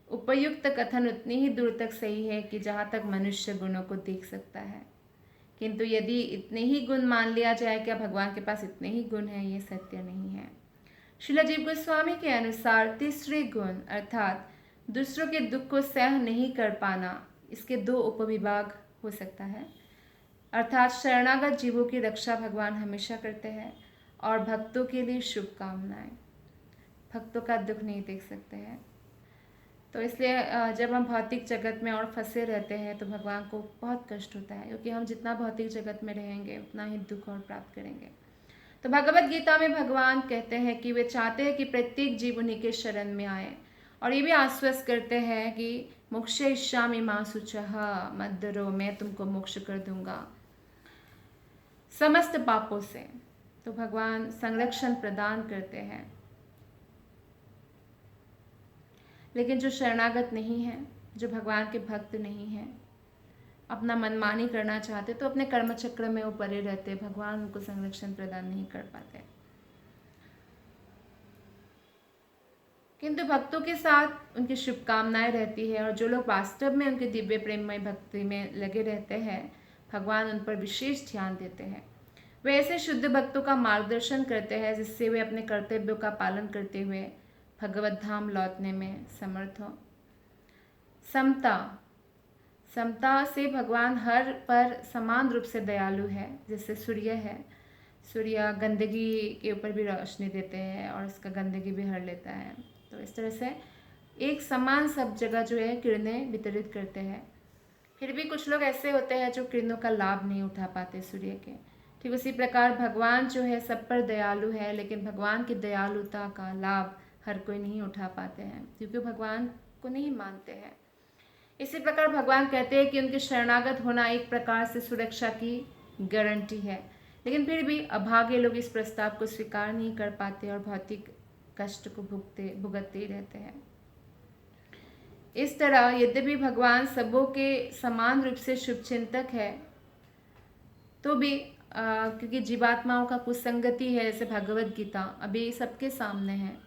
उपयुक्त कथन उतनी ही दूर तक सही है कि जहाँ तक मनुष्य गुणों को देख सकता है, किंतु यदि इतने ही गुण मान लिया जाए कि भगवान के पास इतने ही गुण हैं, ये सत्य नहीं है। श्रील जीव गोस्वामी के अनुसार तीसरे गुण अर्थात दूसरों के दुख को सह नहीं कर पाना, इसके दो उपविभाग हो सकता है। अर्थात शरणागत जीवों की रक्षा भगवान हमेशा करते हैं और भक्तों के लिए शुभकामनाएं, भक्तों का दुख नहीं देख सकते हैं। तो इसलिए जब हम भौतिक जगत में और फंसे रहते हैं तो भगवान को बहुत कष्ट होता है, क्योंकि हम जितना भौतिक जगत में रहेंगे उतना ही दुख और प्राप्त करेंगे। तो भगवत गीता में भगवान कहते हैं कि वे चाहते हैं कि प्रत्येक जीव उन्हीं के शरण में आए, और ये भी आश्वस्त करते हैं कि मोक्षयिष्यामि मा शुचः, मत डरो, मैं तुमको मोक्ष कर दूंगा समस्त पापों से। तो भगवान संरक्षण प्रदान करते हैं। लेकिन जो शरणागत नहीं है, जो भगवान के भक्त नहीं हैं, अपना मनमानी करना चाहते, तो अपने कर्म चक्र में वो पड़े रहते, भगवान उनको संरक्षण प्रदान नहीं कर पाते। किंतु भक्तों के साथ उनकी शुभकामनाएं रहती है, और जो लोग वास्तव में उनके दिव्य प्रेममय भक्ति में लगे रहते हैं, भगवान उन पर विशेष ध्यान देते हैं। वे ऐसे शुद्ध भक्तों का मार्गदर्शन करते हैं जिससे वे अपने कर्तव्यों का पालन करते हुए भगवत धाम लौटने में समर्थ हो। समता, समता से भगवान हर पर समान रूप से दयालु है। जैसे सूर्य है, सूर्य गंदगी के ऊपर भी रोशनी देते हैं और उसका गंदगी भी हर लेता है। तो इस तरह से एक समान सब जगह जो है किरणें वितरित करते हैं। फिर भी कुछ लोग ऐसे होते हैं जो किरणों का लाभ नहीं उठा पाते सूर्य के। ठीक उसी प्रकार भगवान जो है सब पर दयालु है, लेकिन भगवान की दयालुता का लाभ हर कोई नहीं उठा पाते हैं क्योंकि भगवान को नहीं मानते हैं। इसी प्रकार भगवान कहते हैं कि उनके शरणागत होना एक प्रकार से सुरक्षा की गारंटी है, लेकिन फिर भी अभागे लोग इस प्रस्ताव को स्वीकार नहीं कर पाते और भौतिक कष्ट को भुगतते ही रहते हैं। इस तरह यद्यपि भगवान सबों के समान रूप से शुभचिंतक है, तो भी क्योंकि जीवात्माओं का कुसंगति है, जैसे भगवत गीता अभी सबके सामने है,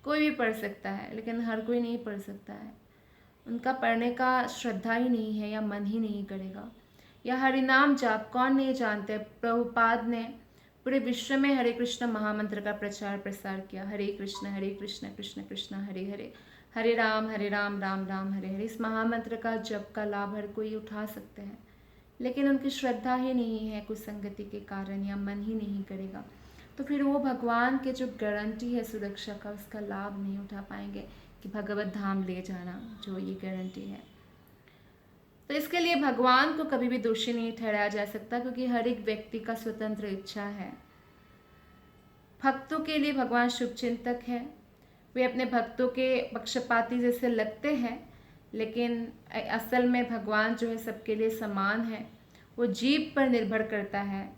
कोई भी पढ़ सकता है, लेकिन हर कोई नहीं पढ़ सकता है। उनका पढ़ने का श्रद्धा ही नहीं है या मन ही नहीं करेगा। या हरिनाम जाप कौन नहीं जानते। प्रभुपाद ने पूरे विश्व में हरे कृष्ण महामंत्र का प्रचार प्रसार किया। हरे कृष्ण कृष्ण कृष्ण हरे हरे, हरे राम राम राम हरे हरे। इस महामंत्र का जप का लाभ हर कोई उठा सकते हैं, लेकिन उनकी श्रद्धा ही नहीं है कुसंगति के कारण, या मन ही नहीं करेगा, तो फिर वो भगवान के जो गारंटी है सुरक्षा का, उसका लाभ नहीं उठा पाएंगे कि भगवत धाम ले जाना, जो ये गारंटी है। तो इसके लिए भगवान को कभी भी दोषी नहीं ठहराया जा सकता, क्योंकि हर एक व्यक्ति का स्वतंत्र इच्छा है। भक्तों के लिए भगवान शुभचिंतक है। वे अपने भक्तों के पक्षपाती जैसे लगते हैं, लेकिन असल में भगवान जो है सबके लिए समान है। वो जीव पर निर्भर करता है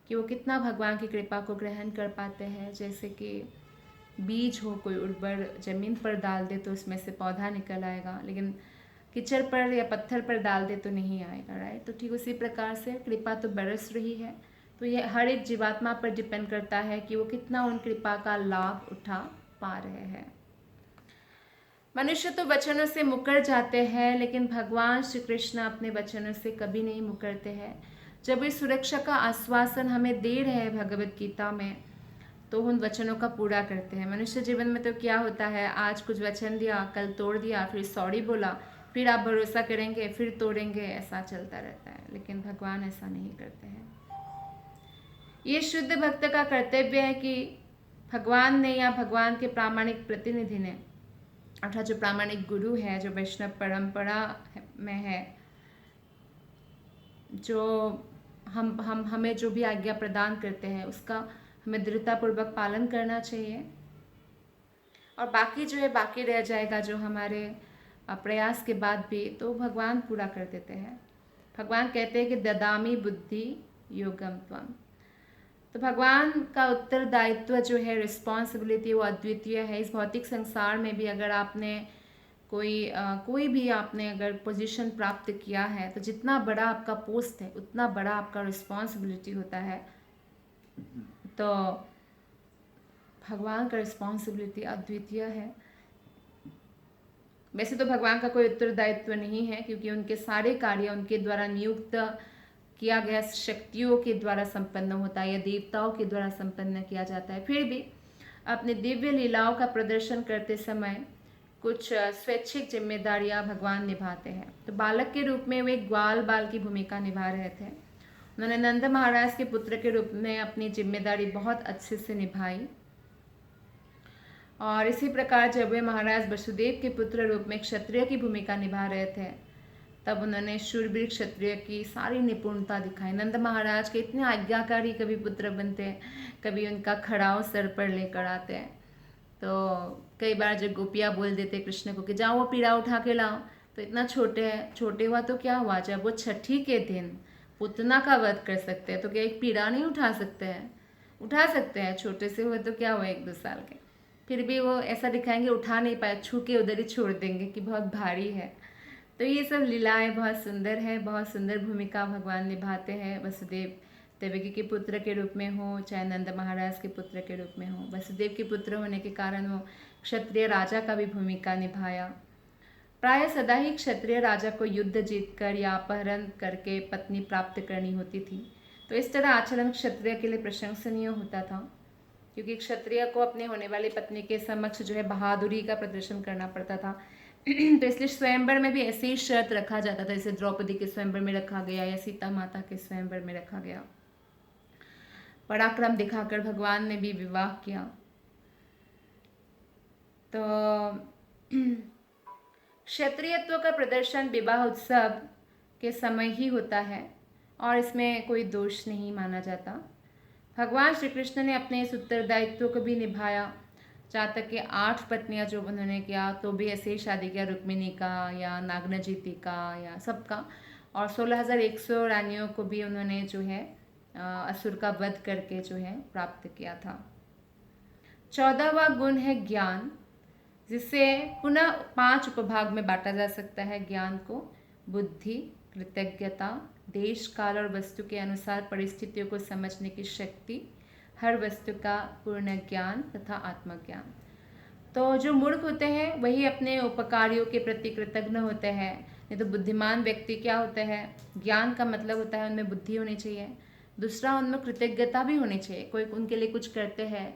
कि वो कितना भगवान की कृपा को ग्रहण कर पाते हैं। जैसे कि बीज हो, कोई उर्वर जमीन पर डाल दे तो उसमें से पौधा निकल आएगा, लेकिन कीचड़ पर या पत्थर पर डाल दे तो नहीं आएगा, राइट। तो ठीक उसी प्रकार से कृपा तो बरस रही है, तो ये हर एक जीवात्मा पर डिपेंड करता है कि वो कितना उन कृपा का लाभ उठा पा रहे हैं। मनुष्य तो वचनों से मुकर जाते हैं, लेकिन भगवान श्री कृष्ण अपने वचनों से कभी नहीं मुकरते हैं। जब इस सुरक्षा का आश्वासन हमें दे रहे हैं भगवत गीता में, तो उन वचनों का पूरा करते हैं। मनुष्य जीवन में तो क्या होता है, आज कुछ वचन दिया, कल तोड़ दिया, फिर सॉरी बोला, फिर आप भरोसा करेंगे, फिर तोड़ेंगे, ऐसा चलता रहता है। लेकिन भगवान ऐसा नहीं करते हैं। ये शुद्ध भक्त का कर्तव्य है कि भगवान ने या भगवान के प्रामाणिक प्रतिनिधि ने, अर्थात जो प्रामाणिक गुरु है, जो वैष्णव परंपरा में है, जो हमें जो भी आज्ञा प्रदान करते हैं, उसका हमें दृढ़तापूर्वक पालन करना चाहिए। और बाकी जो है बाकी रह जाएगा, जो हमारे प्रयास के बाद भी, तो भगवान पूरा कर देते हैं। भगवान कहते हैं कि ददामी बुद्धि योगम त्वम। तो भगवान का उत्तरदायित्व जो है, रिस्पॉन्सिबिलिटी, वो अद्वितीय है। इस भौतिक संसार में भी अगर आपने कोई भी आपने अगर पोजीशन प्राप्त किया है, तो जितना बड़ा आपका पोस्ट है उतना बड़ा आपका रिस्पॉन्सिबिलिटी होता है। तो भगवान का रिस्पॉन्सिबिलिटी अद्वितीय है। वैसे तो भगवान का कोई उत्तरदायित्व नहीं है, क्योंकि उनके सारे कार्य उनके द्वारा नियुक्त किया गया शक्तियों के द्वारा संपन्न होता है या देवताओं के द्वारा संपन्न किया जाता है। फिर भी अपने दिव्य लीलाओं का प्रदर्शन करते समय कुछ स्वैच्छिक जिम्मेदारियां भगवान निभाते हैं। तो बालक के रूप में वे ग्वाल बाल की भूमिका निभा रहे थे। उन्होंने नंद महाराज के पुत्र के रूप में अपनी जिम्मेदारी बहुत अच्छे से निभाई। और इसी प्रकार जब वे महाराज वसुदेव के पुत्र रूप में क्षत्रिय की भूमिका निभा रहे थे, तब उन्होंने शूरवीर क्षत्रिय की सारी निपुणता दिखाई। नंद महाराज के इतने आज्ञाकारी कभी पुत्र बनते हैं, कभी उनका खड़ाव सर पर लेकर आते हैं। तो कई बार जब गोपियाँ बोल देते कृष्ण को कि जाओ वो पीड़ा उठा के लाओ, तो इतना छोटे हुआ तो क्या हुआ, जब वो छठी के दिन पुतना का वध कर सकते हैं, तो क्या एक पीड़ा नहीं उठा सकते हैं? उठा सकते हैं, छोटे से हुए तो क्या हुआ 1-2 साल के, फिर भी वो ऐसा दिखाएंगे उठा नहीं पाए, छू के उधर ही छोड़ देंगे कि बहुत भारी है। तो ये सब लीलाएं बहुत सुंदर है, बहुत सुंदर भूमिका भगवान निभाते हैं। वसुदेव देवकी के पुत्र के रूप में हो, चाहे नंद महाराज के पुत्र के रूप में हो, वसुदेव के पुत्र होने के कारण वो क्षत्रिय राजा का भी भूमिका निभाया। प्राय सदा ही क्षत्रिय राजा को युद्ध जीतकर या अपहरण करके पत्नी प्राप्त करनी होती थी। तो इस तरह आचरण क्षत्रिय के लिए प्रशंसनीय होता था। क्योंकि क्षत्रिय को अपने होने वाली पत्नी के समक्ष जो है बहादुरी का प्रदर्शन करना पड़ता था। तो इसलिए स्वयंवर में भी ऐसे ही शर्त रखा जाता था, जैसे द्रौपदी के स्वयंवर में रखा गया या सीता माता के स्वयंवर में रखा गया। पराक्रम दिखाकर भगवान ने भी विवाह किया। तो क्षत्रियत्व का प्रदर्शन विवाह उत्सव के समय ही होता है और इसमें कोई दोष नहीं माना जाता। भगवान श्री कृष्ण ने अपने इस उत्तरदायित्व को भी निभाया। जहाँ तक कि 8 पत्नियां जो उन्होंने किया तो भी ऐसे ही शादी किया, रुक्मिणी का या नागनजीति का या सबका, और 16,100 रानियों को भी उन्होंने जो है असुर का वध करके जो है प्राप्त किया था। 14वां गुण है ज्ञान, जिसे पुनः 5 उपभाग में बांटा जा सकता है। ज्ञान को बुद्धि, कृतज्ञता, देश काल और वस्तु के अनुसार परिस्थितियों को समझने की शक्ति, हर वस्तु का पूर्ण ज्ञान तथा आत्मज्ञान। तो जो मूर्ख होते हैं वही अपने उपकारियों के प्रति कृतज्ञ होते हैं, नहीं तो बुद्धिमान व्यक्ति क्या होते हैं, ज्ञान का मतलब होता है उनमें बुद्धि होनी चाहिए, दूसरा उनमें कृतज्ञता भी होनी चाहिए। कोई उनके लिए कुछ करते हैं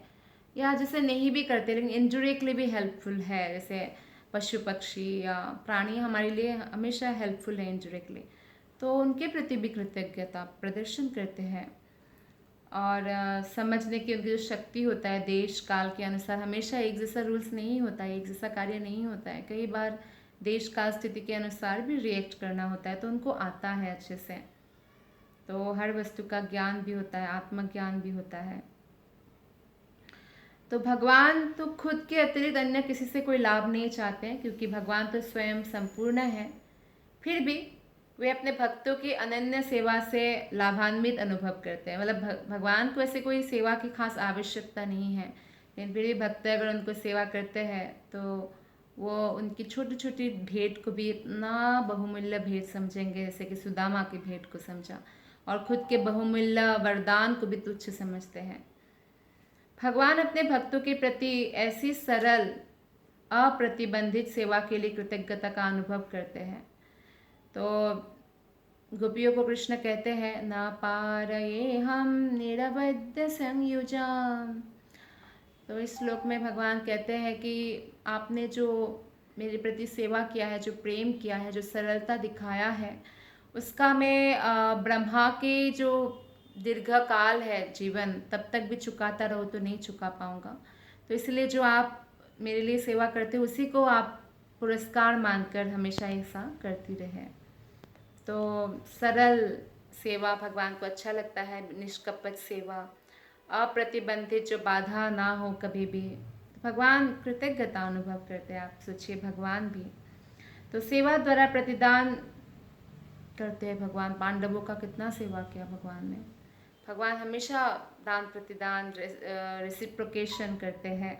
या जैसे नहीं भी करते लेकिन इनडायरेक्टली भी हेल्पफुल है, जैसे पशु पक्षी या प्राणी हमारे लिए हमेशा हेल्पफुल है इनडायरेक्टली, तो उनके प्रति भी कृतज्ञता प्रदर्शन करते हैं। और समझने की उनकी जो शक्ति होता है, देश काल के अनुसार हमेशा एक जैसा रूल्स नहीं होता है, एक जैसा कार्य नहीं होता है, कई बार देश काल स्थिति के अनुसार भी रिएक्ट करना होता है, तो उनको आता है अच्छे से। तो हर वस्तु का ज्ञान भी होता है, आत्मज्ञान भी होता है। तो भगवान तो खुद के अतिरिक्त अन्य किसी से कोई लाभ नहीं चाहते हैं, क्योंकि भगवान तो स्वयं संपूर्ण है। फिर भी वे अपने भक्तों की अनन्य सेवा से लाभान्वित अनुभव करते हैं। मतलब भगवान को ऐसे कोई सेवा की खास आवश्यकता नहीं है, लेकिन फिर भी भक्त अगर उनको सेवा करते हैं तो वो उनकी छोटी छोटी भेंट को भी इतना बहुमूल्य भेंट समझेंगे, जैसे कि सुदामा की भेंट को समझा, और खुद के बहुमूल्य वरदान को भी तुच्छ समझते हैं। भगवान अपने भक्तों के प्रति ऐसी सरल अप्रतिबंधित सेवा के लिए कृतज्ञता का अनुभव करते हैं। तो गोपियों को कृष्ण कहते हैं, न पारये हम निरवध्य संयुजाम। तो इस श्लोक में भगवान कहते हैं कि आपने जो मेरे प्रति सेवा किया है, जो प्रेम किया है, जो सरलता दिखाया है, उसका मैं ब्रह्मा के जो दीर्घ काल है जीवन, तब तक भी चुकाता रहो तो नहीं चुका पाऊँगा। तो इसलिए जो आप मेरे लिए सेवा करते हो उसी को आप पुरस्कार मानकर हमेशा ऐसा करती रहे। तो सरल सेवा भगवान को अच्छा लगता है, निष्कपट सेवा, अप्रतिबंधित, जो बाधा ना हो कभी भी, तो भगवान कृतज्ञता अनुभव करते हैं। आप सोचिए भगवान भी तो सेवा द्वारा प्रतिदान करते हैं। भगवान पांडवों का कितना सेवा किया भगवान ने। भगवान हमेशा दान प्रतिदान रेसिप्रोकेशन करते हैं,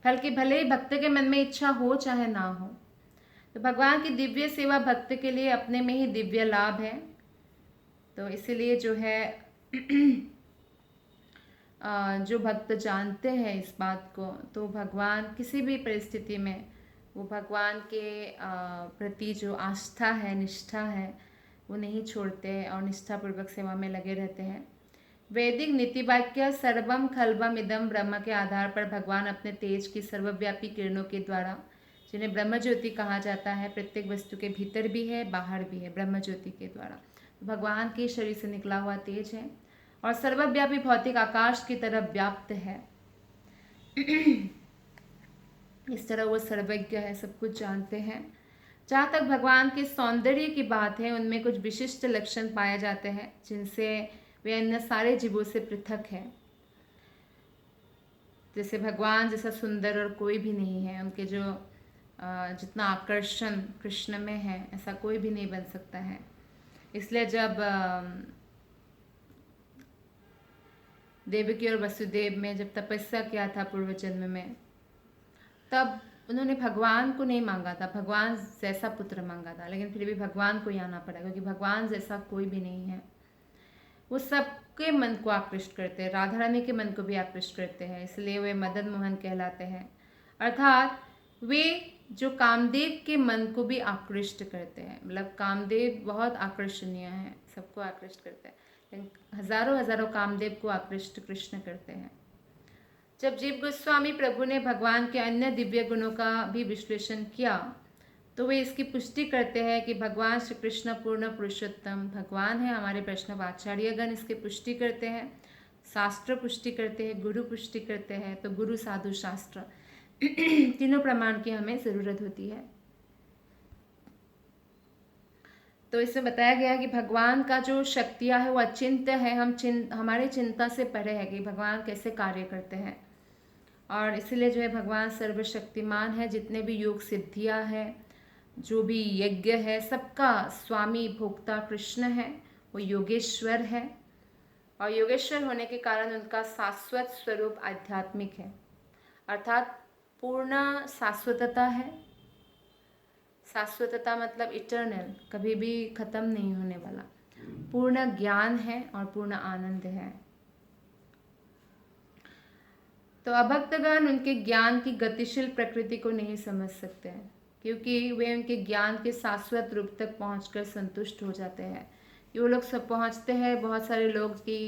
फल की भले ही भक्त के मन में इच्छा हो चाहे ना हो। तो भगवान की दिव्य सेवा भक्त के लिए अपने में ही दिव्य लाभ है। तो इसीलिए जो है जो भक्त जानते हैं इस बात को, तो भगवान किसी भी परिस्थिति में वो भगवान के प्रति जो आस्था है, निष्ठा है, वो नहीं छोड़ते और निष्ठापूर्वक सेवा में लगे रहते हैं। वैदिक नीति वाक्य सर्वम खल्वम इदम ब्रह्म के आधार पर भगवान अपने तेज की सर्वव्यापी किरणों के द्वारा, जिन्हें ब्रह्म ज्योति कहा जाता है, प्रत्येक वस्तु के भीतर भी है बाहर भी है, ब्रह्म ज्योति के द्वारा भगवान के शरीर से निकला हुआ तेज है और सर्वव्यापी भौतिक आकाश की तरह व्याप्त है। इस तरह वो सर्वज्ञ है, सब कुछ जानते हैं। जहाँ तक भगवान के सौंदर्य की बात है, उनमें कुछ विशिष्ट लक्षण पाए जाते हैं जिनसे वे अन्य सारे जीवों से पृथक है। जैसे भगवान जैसा सुंदर और कोई भी नहीं है, उनके जो जितना आकर्षण कृष्ण में है ऐसा कोई भी नहीं बन सकता है। इसलिए जब देवकी और वसुदेव में जब तपस्या किया था पूर्व जन्म में, तब उन्होंने भगवान को नहीं मांगा था, भगवान जैसा पुत्र मांगा था, लेकिन फिर भी भगवान को ही आना पड़ा, क्योंकि भगवान जैसा कोई भी नहीं है। वो सबके मन को आकृष्ट करते हैं, राधा रानी के मन को भी आकृष्ट करते हैं, इसलिए वे मदन मोहन कहलाते हैं। अर्थात वे जो कामदेव के मन को भी आकृष्ट करते हैं। मतलब कामदेव बहुत आकर्षणीय है, सबको आकृष्ट करते हैं, लेकिन हजारों हजारों कामदेव को आकृष्ट कृष्ण करते हैं। जब जीव गोस्वामी प्रभु ने भगवान के अन्य दिव्य गुणों का भी विश्लेषण किया तो वे इसकी पुष्टि करते हैं कि भगवान श्री कृष्ण पूर्ण पुरुषोत्तम भगवान है। हमारे वैष्णव आचार्यगण इसकी पुष्टि करते हैं, शास्त्र पुष्टि करते हैं, गुरु पुष्टि करते हैं। तो गुरु, साधु, शास्त्र तीनों प्रमाण की हमें ज़रूरत होती है। तो इसमें बताया गया है कि भगवान का जो शक्तियाँ है वो अचिंत्य है। हमारे चिंता से परे है कि भगवान कैसे कार्य करते हैं, और इसीलिए जो है भगवान सर्वशक्तिमान है। जितने भी योग सिद्धियाँ हैं, जो भी यज्ञ है, सबका स्वामी भोक्ता कृष्ण है, वो योगेश्वर है। और योगेश्वर होने के कारण उनका शाश्वत स्वरूप आध्यात्मिक है, अर्थात पूर्ण शाश्वतता है। शाश्वतता मतलब इटर्नल, कभी भी खत्म नहीं होने वाला। पूर्ण ज्ञान है और पूर्ण आनंद है। तो अभक्तगण उनके ज्ञान की गतिशील प्रकृति को नहीं समझ सकते हैं, क्योंकि वे उनके ज्ञान के शाश्वत रूप तक पहुंचकर संतुष्ट हो जाते हैं। वो लोग सब पहुंचते हैं, बहुत सारे लोग की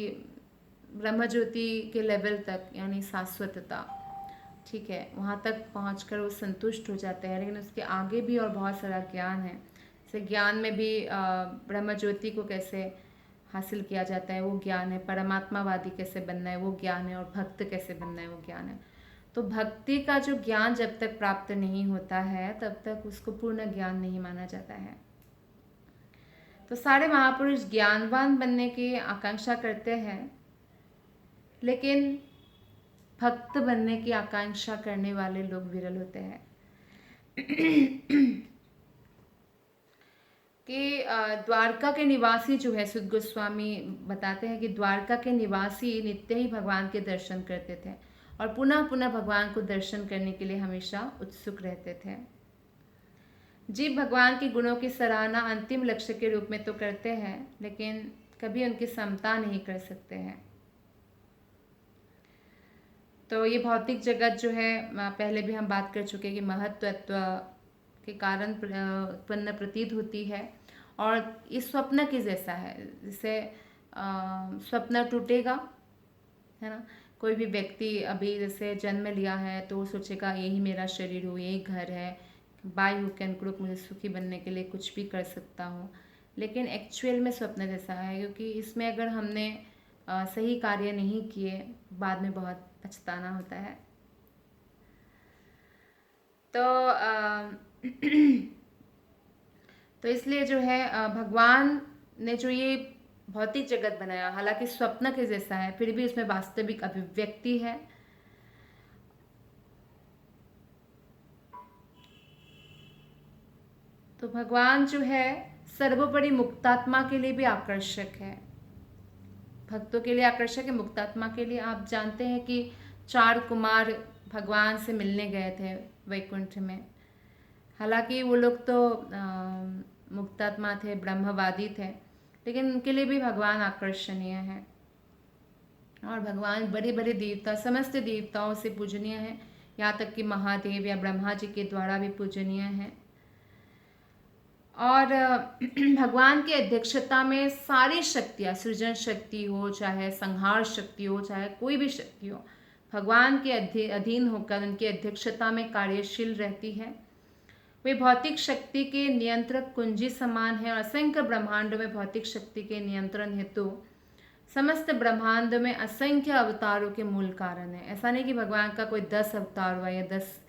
ब्रह्म ज्योति के लेवल तक, यानी शाश्वतता, ठीक है, वहाँ तक पहुँचकर वो संतुष्ट हो जाते हैं। लेकिन उसके आगे भी और बहुत सारा ज्ञान है। जैसे ज्ञान में भी ब्रह्म ज्योति को कैसे हासिल किया जाता है वो ज्ञान है, परमात्मावादी कैसे बनना है वो ज्ञान है, और भक्त कैसे बनना है वो ज्ञान है। तो भक्ति का जो ज्ञान जब तक प्राप्त नहीं होता है तब तक उसको पूर्ण ज्ञान नहीं माना जाता है। तो सारे महापुरुष ज्ञानवान बनने की आकांक्षा करते हैं, लेकिन भक्त बनने की आकांक्षा करने वाले लोग विरल होते हैं। कि द्वारका के निवासी जो है, सुद गोस्वामी बताते हैं कि द्वारका के निवासी नित्य ही भगवान के दर्शन करते थे और पुनः पुनः भगवान को दर्शन करने के लिए हमेशा उत्सुक रहते थे। जीव भगवान के गुणों की सराहना अंतिम लक्ष्य के रूप में तो करते हैं, लेकिन कभी उनकी समता नहीं कर सकते हैं। तो ये भौतिक जगत जो है, पहले भी हम बात कर चुके हैं कि महत्त्व के कारण उत्पन्न प्रतीत होती है, और इस स्वप्न के जैसा है। जैसे स्वप्न टूटेगा, है ना। कोई भी व्यक्ति अभी जैसे जन्म लिया है तो वो सोचेगा यही मेरा शरीर हो, यही घर है, बाय हुक एंड क्रुक मुझे सुखी बनने के लिए कुछ भी कर सकता हूँ। लेकिन एक्चुअल में स्वप्न जैसा है, क्योंकि इसमें अगर हमने सही कार्य नहीं किए, बाद में बहुत पछताना होता है। तो इसलिए जो है भगवान ने जो ये भौतिक जगत बनाया, हालांकि स्वप्न के जैसा है, फिर भी इसमें वास्तविक अभिव्यक्ति है। तो भगवान जो है सर्वोपरि मुक्तात्मा के लिए भी आकर्षक है, भक्तों के लिए आकर्षक है, मुक्तात्मा के लिए। आप जानते हैं कि 4 कुमार भगवान से मिलने गए थे वैकुंठ में। हालांकि वो लोग तो मुक्तात्मा थे, ब्रह्मवादी थे, लेकिन उनके लिए भी भगवान आकर्षणीय है। और भगवान बड़े बड़े देवता, समस्त देवताओं से पूजनीय है, यहाँ तक कि महादेव या ब्रह्मा जी के द्वारा भी पूजनीय है। और भगवान की अध्यक्षता में सारी शक्तियाँ, सृजन शक्ति हो, चाहे संहार शक्ति हो, चाहे कोई भी शक्ति हो, भगवान के अधीन होकर उनकी अध्यक्षता में कार्यशील रहती है। वे भौतिक शक्ति के नियंत्रक कुंजी समान है, और असंख्य ब्रह्मांडों में भौतिक शक्ति के नियंत्रण हेतु समस्त ब्रह्मांड में असंख्य अवतारों के मूल कारण है। ऐसा नहीं कि भगवान का कोई 10 अवतार हुआ या 10,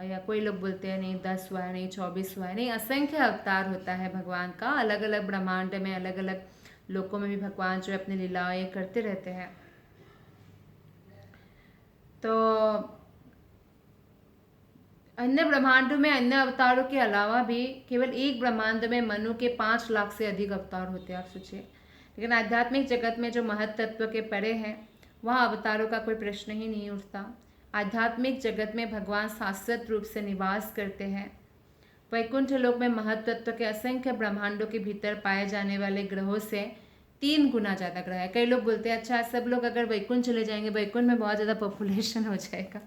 या कोई लोग बोलते हैं नहीं 10 हुआ है, नहीं 24 हुआ है, नहीं, असंख्य अवतार होता है भगवान का। अलग अलग ब्रह्मांड में, अलग अलग लोकों में भी भगवान जो है अपनी लीलाएं करते रहते हैं। तो अन्य ब्रह्मांडों में अन्य अवतारों के अलावा भी केवल एक ब्रह्मांड में मनु के 5 लाख से अधिक अवतार होते हैं, आप सोचिए। लेकिन आध्यात्मिक जगत में जो महत्त्व के परे है, वहाँ अवतारों का कोई प्रश्न ही नहीं उठता। आध्यात्मिक जगत में भगवान शाश्वत रूप से निवास करते हैं। वैकुंठ लोक में महत्त्व के असंख्य ब्रह्मांडों के भीतर पाए जाने वाले ग्रहों से 3 गुना ज़्यादा ग्रह है। कई लोग बोलते हैं अच्छा सब लोग अगर वैकुंठ चले जाएंगे, वैकुंठ में बहुत ज़्यादा पॉपुलेशन हो जाएगा।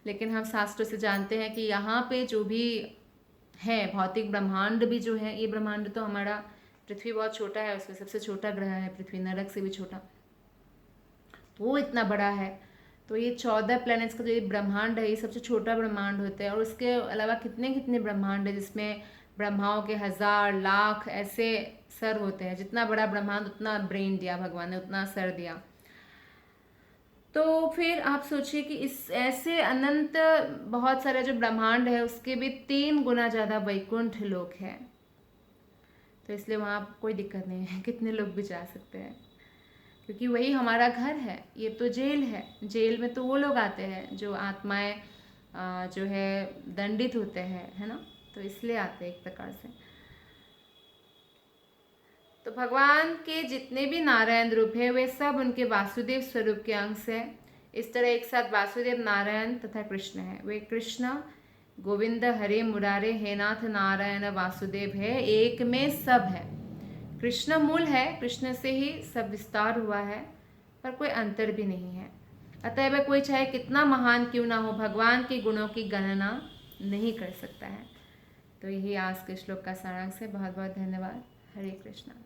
लेकिन हम शास्त्रों से जानते हैं कि यहाँ पे जो भी है भौतिक ब्रह्मांड भी जो है, ये ब्रह्मांड तो हमारा पृथ्वी बहुत छोटा है, उसमें सबसे छोटा ग्रह है पृथ्वी, नरक से भी छोटा, तो वो इतना बड़ा है। तो ये 14 प्लैनेट्स का जो ये ब्रह्मांड है, ये सबसे छोटा ब्रह्मांड होता है। और उसके अलावा कितने कितने ब्रह्मांड है, जिसमें ब्रह्माओं के 1000 लाख ऐसे सर होते हैं। जितना बड़ा ब्रह्मांड उतना ब्रेन दिया भगवान ने, उतना सर दिया। तो फिर आप सोचिए कि इस ऐसे अनंत बहुत सारे जो ब्रह्मांड है, उसके भी 3 गुना ज़्यादा वैकुंठ लोक है। तो इसलिए वहाँ कोई दिक्कत नहीं है, कितने लोग भी जा सकते हैं, क्योंकि वही हमारा घर है। ये तो जेल है, जेल में तो वो लोग आते हैं जो आत्माएं जो है दंडित होते हैं, है ना। तो इसलिए आते हैं एक प्रकार से। तो भगवान के जितने भी नारायण रूप है, वे सब उनके वासुदेव स्वरूप के अंश है। इस तरह एक साथ वासुदेव, नारायण तथा कृष्ण है। वे कृष्ण गोविंद हरे मुरारे हे नाथ नारायण वासुदेव है, एक में सब है। कृष्ण मूल है, कृष्ण से ही सब विस्तार हुआ है, पर कोई अंतर भी नहीं है। अतएव कोई चाहे कितना महान क्यों ना हो, भगवान के गुणों की गणना नहीं कर सकता है। तो यही आज के श्लोक का सारांश है। बहुत बहुत धन्यवाद। हरे कृष्णा।